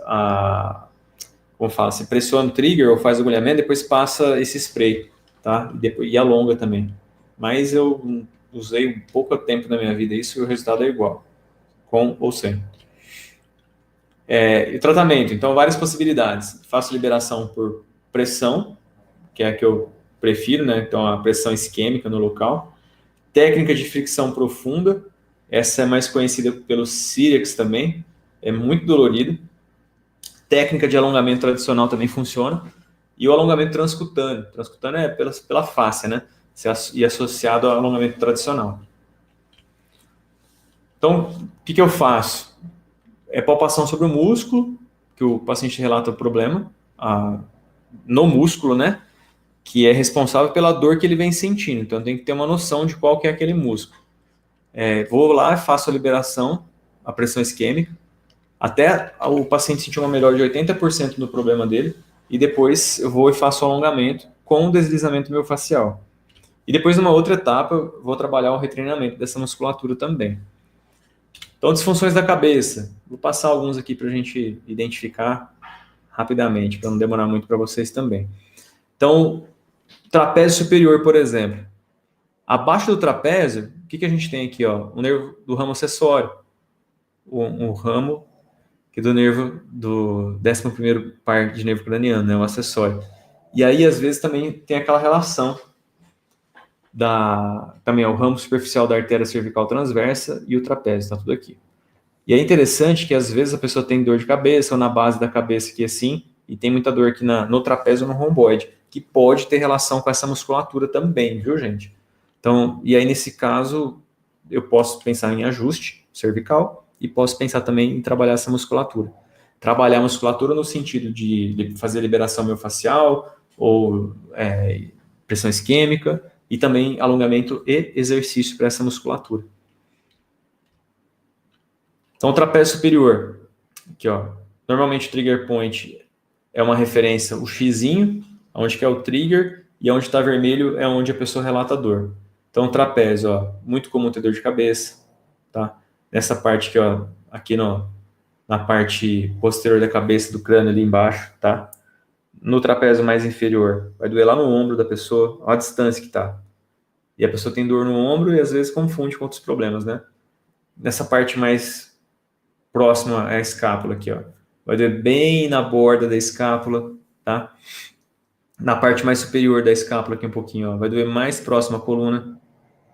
como fala, você pressiona o trigger ou faz o agulhamento, depois passa esse spray, tá? E alonga também. Mas eu usei pouco tempo na minha vida isso e o resultado é igual, com ou sem. E tratamento, então várias possibilidades. Faço liberação por pressão, que é a que eu prefiro, né? Então a pressão isquêmica no local. Técnica de fricção profunda, essa é mais conhecida pelos Cyrex também, é muito dolorido. Técnica de alongamento tradicional também funciona. E o alongamento transcutâneo. Transcutâneo é pela face, né? E associado ao alongamento tradicional. Então, o que eu faço? Palpação sobre o músculo, que o paciente relata o problema, no músculo, né? Que é responsável pela dor que ele vem sentindo. Então, tem que ter uma noção de qual que é aquele músculo. Vou lá, faço a liberação, a pressão isquêmica, até o paciente sentir uma melhora de 80% do problema dele, e depois eu vou e faço o alongamento com o deslizamento miofascial. E depois, numa outra etapa, eu vou trabalhar o retreinamento dessa musculatura também. Então, disfunções da cabeça. Vou passar alguns aqui para a gente identificar rapidamente, para não demorar muito para vocês também. Então, trapézio superior, por exemplo. Abaixo do trapézio, o que a gente tem aqui? Ó? O nervo do ramo acessório. O ramo que é do nervo do 11º par de nervo craniano, né? O acessório. E aí, às vezes, também tem aquela relação também é o ramo superficial da artéria cervical transversa e o trapézio, está tudo aqui. E é interessante que às vezes a pessoa tem dor de cabeça ou na base da cabeça aqui assim, e tem muita dor aqui no trapézio ou no romboide, que pode ter relação com essa musculatura também, viu, gente? Então, e aí nesse caso, eu posso pensar em ajuste cervical e posso pensar também em trabalhar essa musculatura. Trabalhar a musculatura no sentido de fazer liberação miofascial ou pressão isquêmica, e também alongamento e exercício para essa musculatura. Então, o trapézio superior, aqui, ó, normalmente o trigger point é uma referência, o xizinho, onde que é o trigger, e onde está vermelho é onde a pessoa relata a dor. Então, o trapézio, ó, muito comum ter dor de cabeça, tá? Nessa parte aqui, ó, aqui na parte posterior da cabeça, do crânio ali embaixo, tá? No trapézio mais inferior, vai doer lá no ombro da pessoa, olha a distância que tá. E a pessoa tem dor no ombro e às vezes confunde com outros problemas, né? Nessa parte mais próxima à escápula aqui, ó. Vai doer bem na borda da escápula, tá? Na parte mais superior da escápula aqui um pouquinho, ó. Vai doer mais próximo à coluna.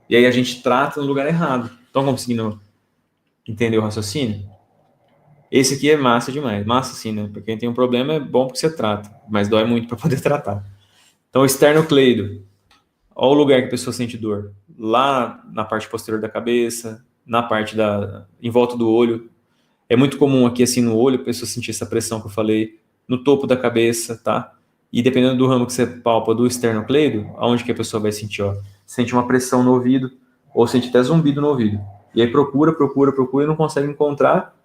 E aí a gente trata no lugar errado. Estão conseguindo entender o raciocínio? Esse aqui é massa demais. Massa sim, né? Pra quem tem um problema é bom porque você trata, mas dói muito para poder tratar. Então, o esternocleido, olha o lugar que a pessoa sente dor. Lá na parte posterior da cabeça, na parte em volta do olho. É muito comum aqui, assim, no olho, a pessoa sentir essa pressão que eu falei, no topo da cabeça, tá? E dependendo do ramo que você palpa do esternocleido, aonde que a pessoa vai sentir, ó, sente uma pressão no ouvido, ou sente até zumbido no ouvido. E aí procura e não consegue encontrar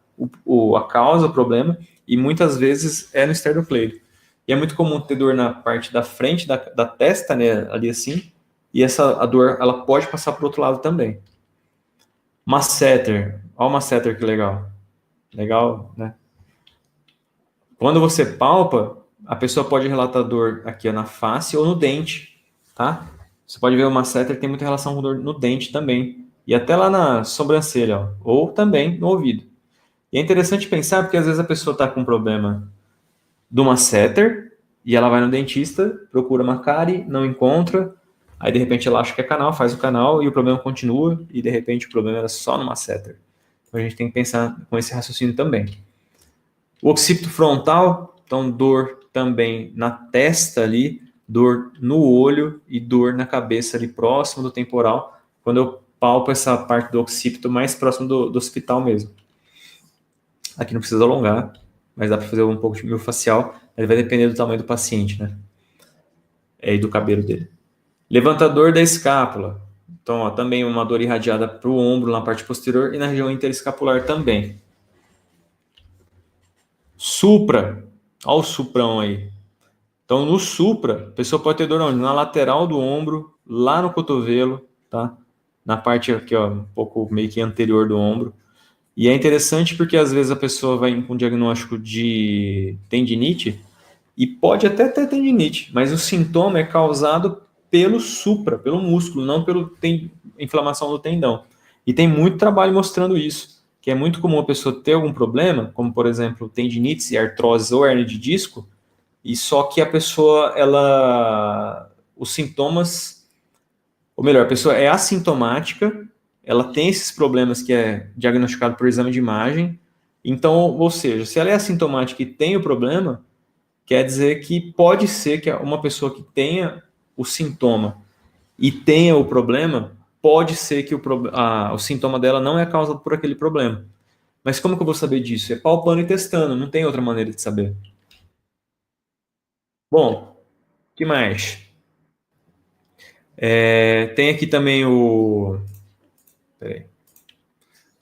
a causa, o problema, e muitas vezes é no esternocleido. E é muito comum ter dor na parte da frente da testa, né, ali assim, e a dor, ela pode passar para o outro lado também. Masseter, olha o masseter que legal. Legal, né? Quando você palpa, a pessoa pode relatar dor aqui ó, na face ou no dente, tá? Você pode ver o masseter tem muita relação com dor no dente também. E até lá na sobrancelha, ó, ou também no ouvido. E é interessante pensar porque às vezes a pessoa está com um problema do masseter e ela vai no dentista, procura uma cárie, não encontra, aí de repente ela acha que é canal, faz o canal e o problema continua e de repente o problema era só no masseter. Então a gente tem que pensar com esse raciocínio também. O occipito frontal, então dor também na testa ali, dor no olho e dor na cabeça ali próximo do temporal, quando eu palpo essa parte do occipito mais próximo do occipital mesmo. Aqui não precisa alongar, mas dá para fazer um pouco de miofascial, mas vai depender do tamanho do paciente, né? E do cabelo dele. Levantador da escápula. Então, ó, também uma dor irradiada para o ombro na parte posterior e na região interescapular também. Supra. Olha o suprão aí. Então, no supra, a pessoa pode ter dor onde? Na lateral do ombro, lá no cotovelo, tá? Na parte aqui, ó, um pouco meio que anterior do ombro. E é interessante porque às vezes a pessoa vai com um diagnóstico de tendinite e pode até ter tendinite, mas o sintoma é causado pelo supra, pelo músculo, não pela inflamação do tendão. E tem muito trabalho mostrando isso, que é muito comum a pessoa ter algum problema, como por exemplo tendinites e artrose ou hernia de disco, e só que a pessoa, os sintomas, ou melhor, a pessoa é assintomática, ela tem esses problemas que é diagnosticado por exame de imagem, então, ou seja, se ela é assintomática e tem o problema, quer dizer que pode ser que uma pessoa que tenha o sintoma e tenha o problema, pode ser que o sintoma dela não é causado por aquele problema. Mas como que eu vou saber disso? É palpando e testando, não tem outra maneira de saber. Bom, o que mais? Tem aqui também o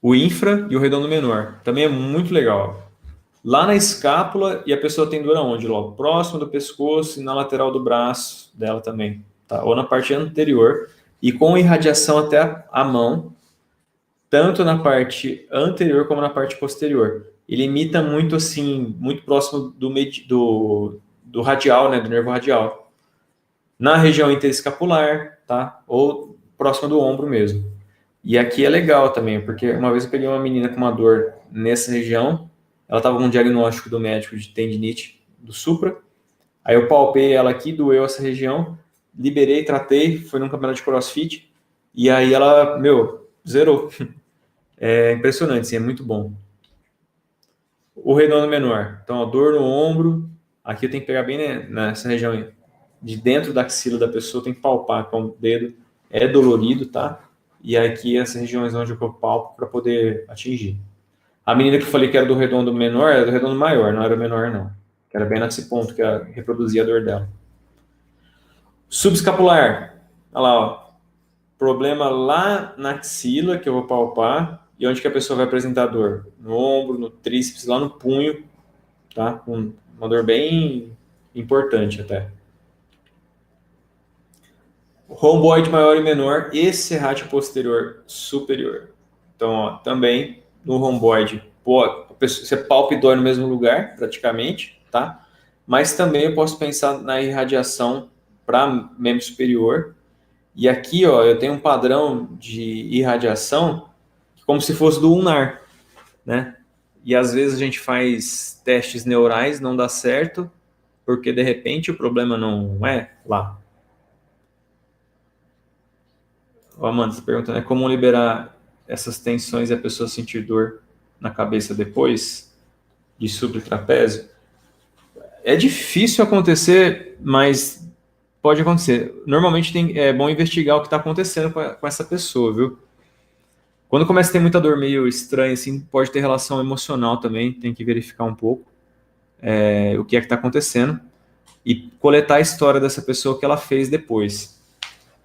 infra e o redondo menor. Também é muito legal. Lá na escápula, e a pessoa tem dor aonde? Logo próximo do pescoço e na lateral do braço dela também, tá? Ou na parte anterior, e com irradiação até a mão, tanto na parte anterior como na parte posterior. Ele imita muito assim, muito próximo do radial, né, do nervo radial. Na região interescapular, tá? Ou próximo do ombro mesmo. E aqui é legal também, porque uma vez eu peguei uma menina com uma dor nessa região, ela estava com um diagnóstico do médico de tendinite do supra, aí eu palpei ela aqui, doeu essa região, liberei, tratei, foi num campeonato de crossfit, e aí ela, zerou. É impressionante, sim, é muito bom. O redondo menor, então a dor no ombro, aqui eu tenho que pegar bem nessa região de dentro da axila da pessoa, tem que palpar com o dedo, é dolorido, tá? E aqui essas regiões onde eu palpo para poder atingir. A menina que eu falei que era do redondo menor, era do redondo maior, não era o menor não. Que era bem nesse ponto que reproduzia a dor dela. Subescapular, olha lá, ó. Problema lá na axila, que eu vou palpar, e onde que a pessoa vai apresentar dor? No ombro, no tríceps, lá no punho, tá? Uma dor bem importante até. Romboide maior e menor e serrátil posterior superior. Então, ó, também no romboide, você palpa e dói no mesmo lugar, praticamente, tá? Mas também eu posso pensar na irradiação para membro superior. E aqui, ó, eu tenho um padrão de irradiação como se fosse do ulnar, né? E às vezes a gente faz testes neurais, não dá certo, porque de repente o problema não é lá. O Amanda está perguntando, como liberar essas tensões e a pessoa sentir dor na cabeça depois de subtrapézio? É difícil acontecer, mas pode acontecer. Normalmente é bom investigar o que está acontecendo com essa pessoa, viu? Quando começa a ter muita dor meio estranha, assim, pode ter relação emocional também, tem que verificar um pouco o que é que está acontecendo e coletar a história dessa pessoa que ela fez depois.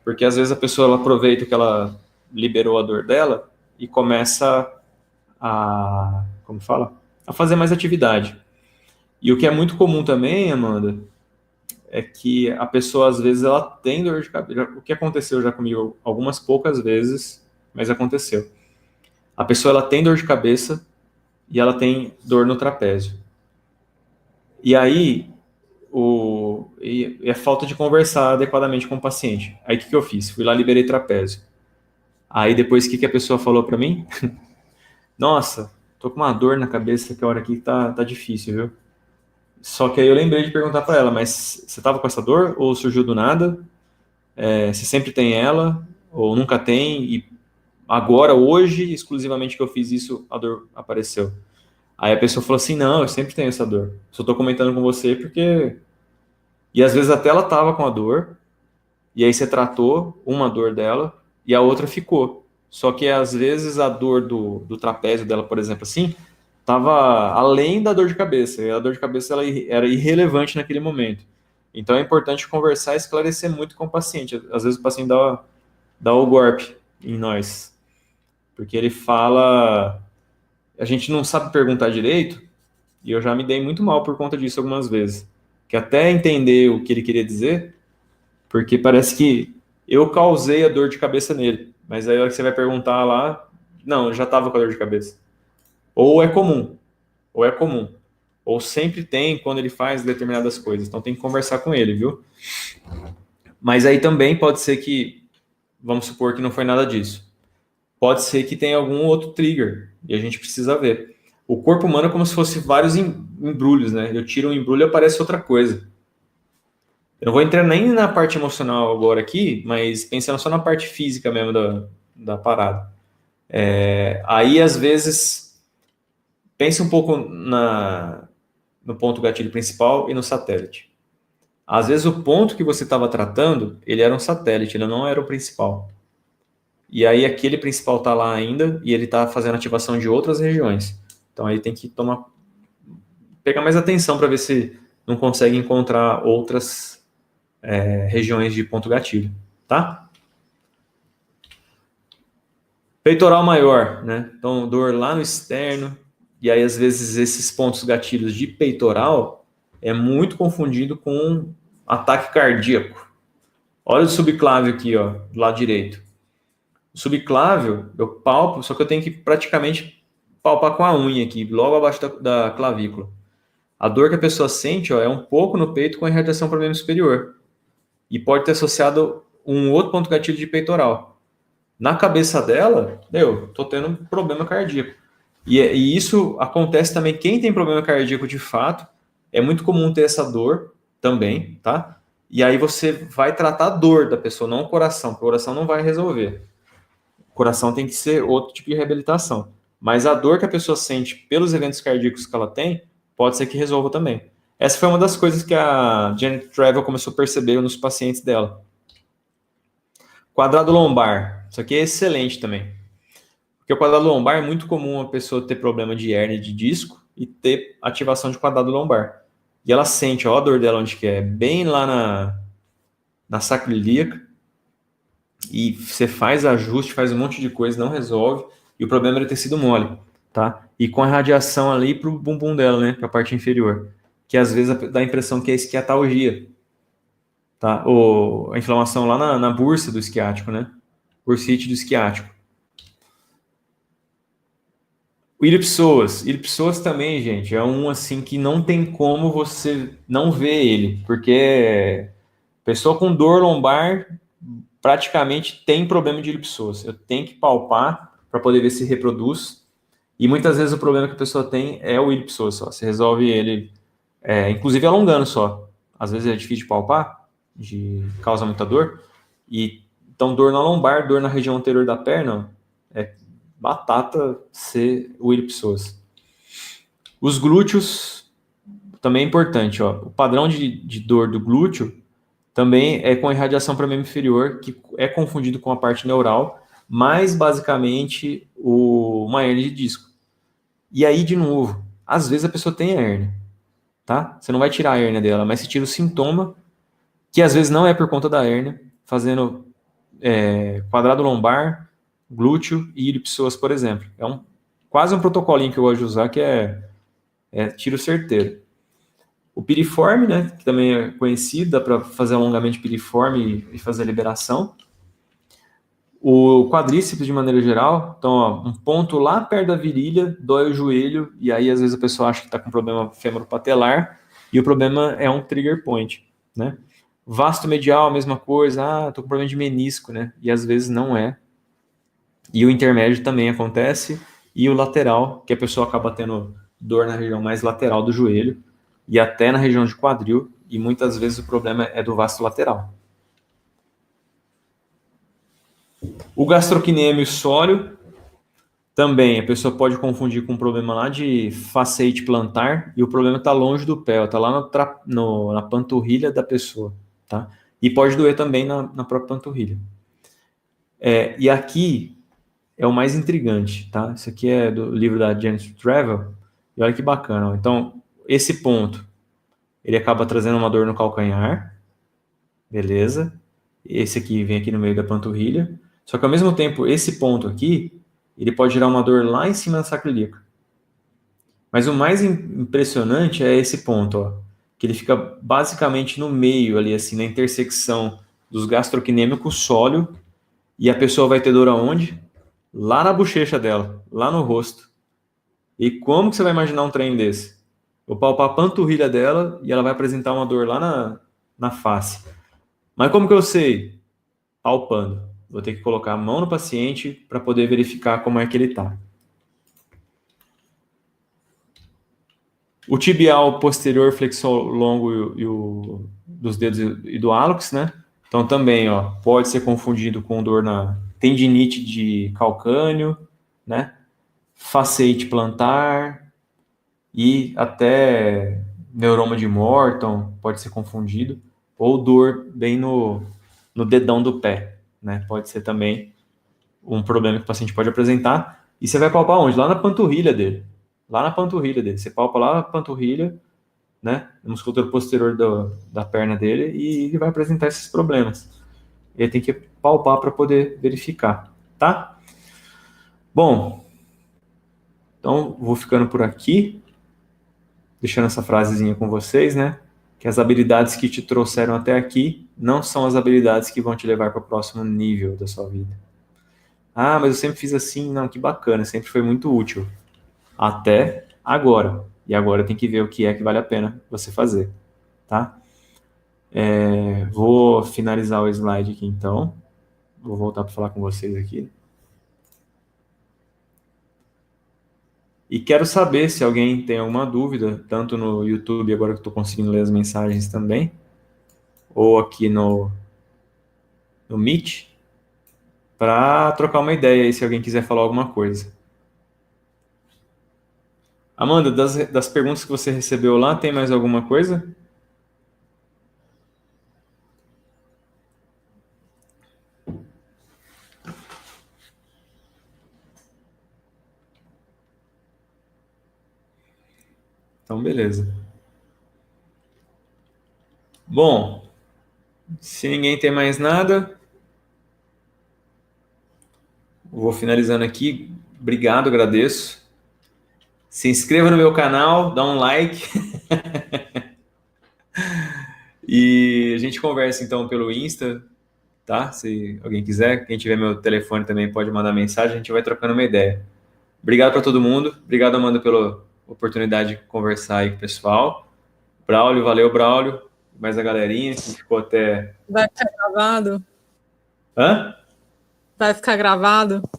Porque às vezes a pessoa ela aproveita que ela liberou a dor dela e começa como fala? A fazer mais atividade. E o que é muito comum também, Amanda, é que a pessoa às vezes ela tem dor de cabeça. O que aconteceu já comigo algumas poucas vezes, mas aconteceu. A pessoa ela tem dor de cabeça e ela tem dor no trapézio. E aí é falta de conversar adequadamente com o paciente. Aí o que eu fiz? Fui lá, liberei trapézio. Aí depois o que a pessoa falou para mim? Nossa, tô com uma dor na cabeça que a hora aqui tá difícil, viu? Só que aí eu lembrei de perguntar para ela, mas você tava com essa dor ou surgiu do nada? Você sempre tem ela ou nunca tem e agora, hoje, exclusivamente que eu fiz isso, a dor apareceu. Aí a pessoa falou assim, não, eu sempre tenho essa dor. Só tô comentando com você porque... E às vezes até ela tava com a dor, e aí você tratou uma dor dela, e a outra ficou. Só que às vezes a dor do trapézio dela, por exemplo, assim, tava além da dor de cabeça. E a dor de cabeça ela era irrelevante naquele momento. Então é importante conversar e esclarecer muito com o paciente. Às vezes o paciente dá o golpe em nós. Porque ele fala... A gente não sabe perguntar direito, e eu já me dei muito mal por conta disso algumas vezes. Que até entender o que ele queria dizer, porque parece que eu causei a dor de cabeça nele. Mas aí a hora que você vai perguntar lá, não, eu já estava com a dor de cabeça. Ou é comum, ou é comum. Ou sempre tem quando ele faz determinadas coisas. Então tem que conversar com ele, viu? Mas aí também pode ser que, vamos supor que não foi nada disso. Pode ser que tenha algum outro trigger, e a gente precisa ver. O corpo humano é como se fosse vários embrulhos, né? Eu tiro um embrulho e aparece outra coisa. Eu não vou entrar nem na parte emocional agora aqui, mas pensando só na parte física mesmo da parada. Aí, às vezes, pense um pouco no ponto gatilho principal e no satélite. Às vezes, o ponto que você estava tratando, ele era um satélite, ele não era o principal. E aí, aquele principal está lá ainda e ele está fazendo ativação de outras regiões. Então, aí tem que pegar mais atenção para ver se não consegue encontrar outras regiões de ponto gatilho, tá? Peitoral maior, né? Então, dor lá no externo, e aí às vezes esses pontos gatilhos de peitoral é muito confundido com ataque cardíaco. Olha o subclávio aqui, ó, do lado direito. O subclávio, eu palpo, só que eu tenho que praticamente palpar com a unha aqui, logo abaixo da clavícula. A dor que a pessoa sente, ó, é um pouco no peito com irradiação para o membro superior. E pode ter associado um outro ponto gatilho de peitoral. Na cabeça dela, tô tendo um problema cardíaco. E isso acontece também, quem tem problema cardíaco de fato, é muito comum ter essa dor também, tá? E aí você vai tratar a dor da pessoa, não o coração, porque o coração não vai resolver. O coração tem que ser outro tipo de reabilitação. Mas a dor que a pessoa sente pelos eventos cardíacos que ela tem, pode ser que resolva também. Essa foi uma das coisas que a Janet Travel começou a perceber nos pacientes dela. Quadrado lombar. Isso aqui é excelente também. Porque o quadrado lombar é muito comum a pessoa ter problema de hérnia de disco e ter ativação de quadrado lombar. E ela sente, ó, a dor dela onde que é, bem lá na sacroiliaca. E você faz ajuste, faz um monte de coisa, não resolve. E o problema era ter sido mole, tá? E com a radiação ali pro bumbum dela, né? Pra parte inferior. Que às vezes dá a impressão que é esquiatalgia. Tá? A inflamação lá na bursa do isquiático, né? Bursite do isquiático. O iliopsoas. Iliopsoas também, gente, é um assim que não tem como você não ver ele, porque pessoa com dor lombar praticamente tem problema de iliopsoas. Eu tenho que palpar para poder ver se reproduz. E muitas vezes o problema que a pessoa tem é o iliopsoas só. Você resolve ele, inclusive alongando só. Às vezes é difícil de palpar, causa muita dor. Então, dor na lombar, dor na região anterior da perna, é batata ser o iliopsoas. Os glúteos também é importante, ó. O padrão de dor do glúteo também é com irradiação para membro inferior, que é confundido com a parte neural, mas basicamente uma hérnia de disco. E aí, de novo, às vezes a pessoa tem a hérnia, tá? Você não vai tirar a hérnia dela, mas você tira o sintoma, que às vezes não é por conta da hérnia, fazendo quadrado lombar, glúteo e ilipsoas, por exemplo. É quase um protocolinho que eu gosto de usar, que é tiro certeiro. O piriforme, né, que também é conhecido, dá para fazer alongamento piriforme e fazer liberação. O quadríceps, de maneira geral, então, ó, um ponto lá perto da virilha, dói o joelho, e aí às vezes a pessoa acha que está com problema femoropatelar, e o problema é um trigger point, né? Vasto medial, a mesma coisa, tô com problema de menisco, né? E às vezes não é. E o intermédio também acontece, e o lateral, que a pessoa acaba tendo dor na região mais lateral do joelho, e até na região de quadril, e muitas vezes o problema é do vasto lateral. O gastrocnêmio sóleo, também a pessoa pode confundir com um problema lá de facete plantar, e o problema está longe do pé, está lá na panturrilha da pessoa, tá? E pode doer também na própria panturrilha. E aqui é o mais intrigante, tá? Isso aqui é do livro da Janet Travel, e olha que bacana. Ó. Então, esse ponto, ele acaba trazendo uma dor no calcanhar, beleza? Esse aqui vem aqui no meio da panturrilha. Só que ao mesmo tempo, esse ponto aqui, ele pode gerar uma dor lá em cima da sacro ilíaco. Mas o mais impressionante é esse ponto, ó, que ele fica basicamente no meio ali, assim, na intersecção dos gastrocnêmicos sóleo, e a pessoa vai ter dor aonde? Lá na bochecha dela, lá no rosto. E como que você vai imaginar um trem desse? Vou palpar a panturrilha dela e ela vai apresentar uma dor lá na face. Mas como que eu sei? Palpando. Vou ter que colocar a mão no paciente para poder verificar como é que ele está. O tibial posterior flexor longo dos dedos e do hálux, né? Então também, ó, pode ser confundido com dor na tendinite de calcâneo, né? Facete plantar e até neuroma de Morton pode ser confundido, ou dor bem no dedão do pé, né? Pode ser também um problema que o paciente pode apresentar. E você vai palpar onde? Lá na panturrilha dele. Lá na panturrilha dele. Você palpa lá na panturrilha, né? Na musculatura posterior da perna dele, e ele vai apresentar esses problemas. Ele tem que palpar para poder verificar, tá? Bom, então vou ficando por aqui, deixando essa frasezinha com vocês, né? Que as habilidades que te trouxeram até aqui não são as habilidades que vão te levar para o próximo nível da sua vida. Ah, mas eu sempre fiz assim, não, que bacana, sempre foi muito útil. Até agora. E agora tem que ver o que é que vale a pena você fazer, tá? Vou finalizar o slide aqui então. Vou voltar para falar com vocês aqui. E quero saber se alguém tem alguma dúvida, tanto no YouTube, agora que estou conseguindo ler as mensagens também, ou aqui no Meet, para trocar uma ideia aí, se alguém quiser falar alguma coisa. Amanda, das perguntas que você recebeu lá, tem mais alguma coisa? Então, beleza. Bom, se ninguém tem mais nada, vou finalizando aqui. Obrigado, agradeço. Se inscreva no meu canal, dá um like. E a gente conversa então pelo Insta, tá? Se alguém quiser, quem tiver meu telefone também pode mandar mensagem, a gente vai trocando uma ideia. Obrigado para todo mundo. Obrigado, Amanda, pela oportunidade de conversar aí com o pessoal. Braulio, valeu, Braulio. Mais a galerinha que ficou até... Vai ficar gravado? Hã? Vai ficar gravado?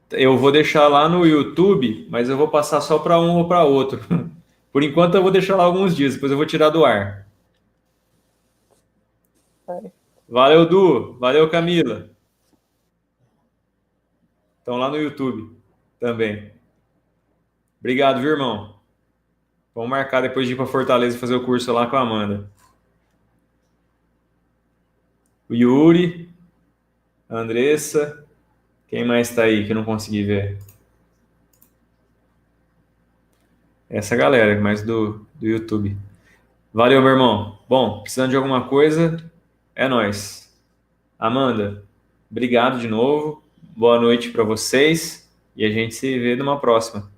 Eu vou deixar lá no YouTube, mas eu vou passar só para um ou para outro. Por enquanto eu vou deixar lá alguns dias, depois eu vou tirar do ar. Valeu, Du. Valeu, Camila. Estão lá no YouTube também. Obrigado, viu, irmão? Vamos marcar depois de ir para Fortaleza fazer o curso lá com a Amanda. O Yuri, a Andressa, quem mais está aí que eu não consegui ver? Essa galera, mais do YouTube. Valeu, meu irmão. Bom, precisando de alguma coisa, é nóis. Amanda, obrigado de novo. Boa noite para vocês e a gente se vê numa próxima.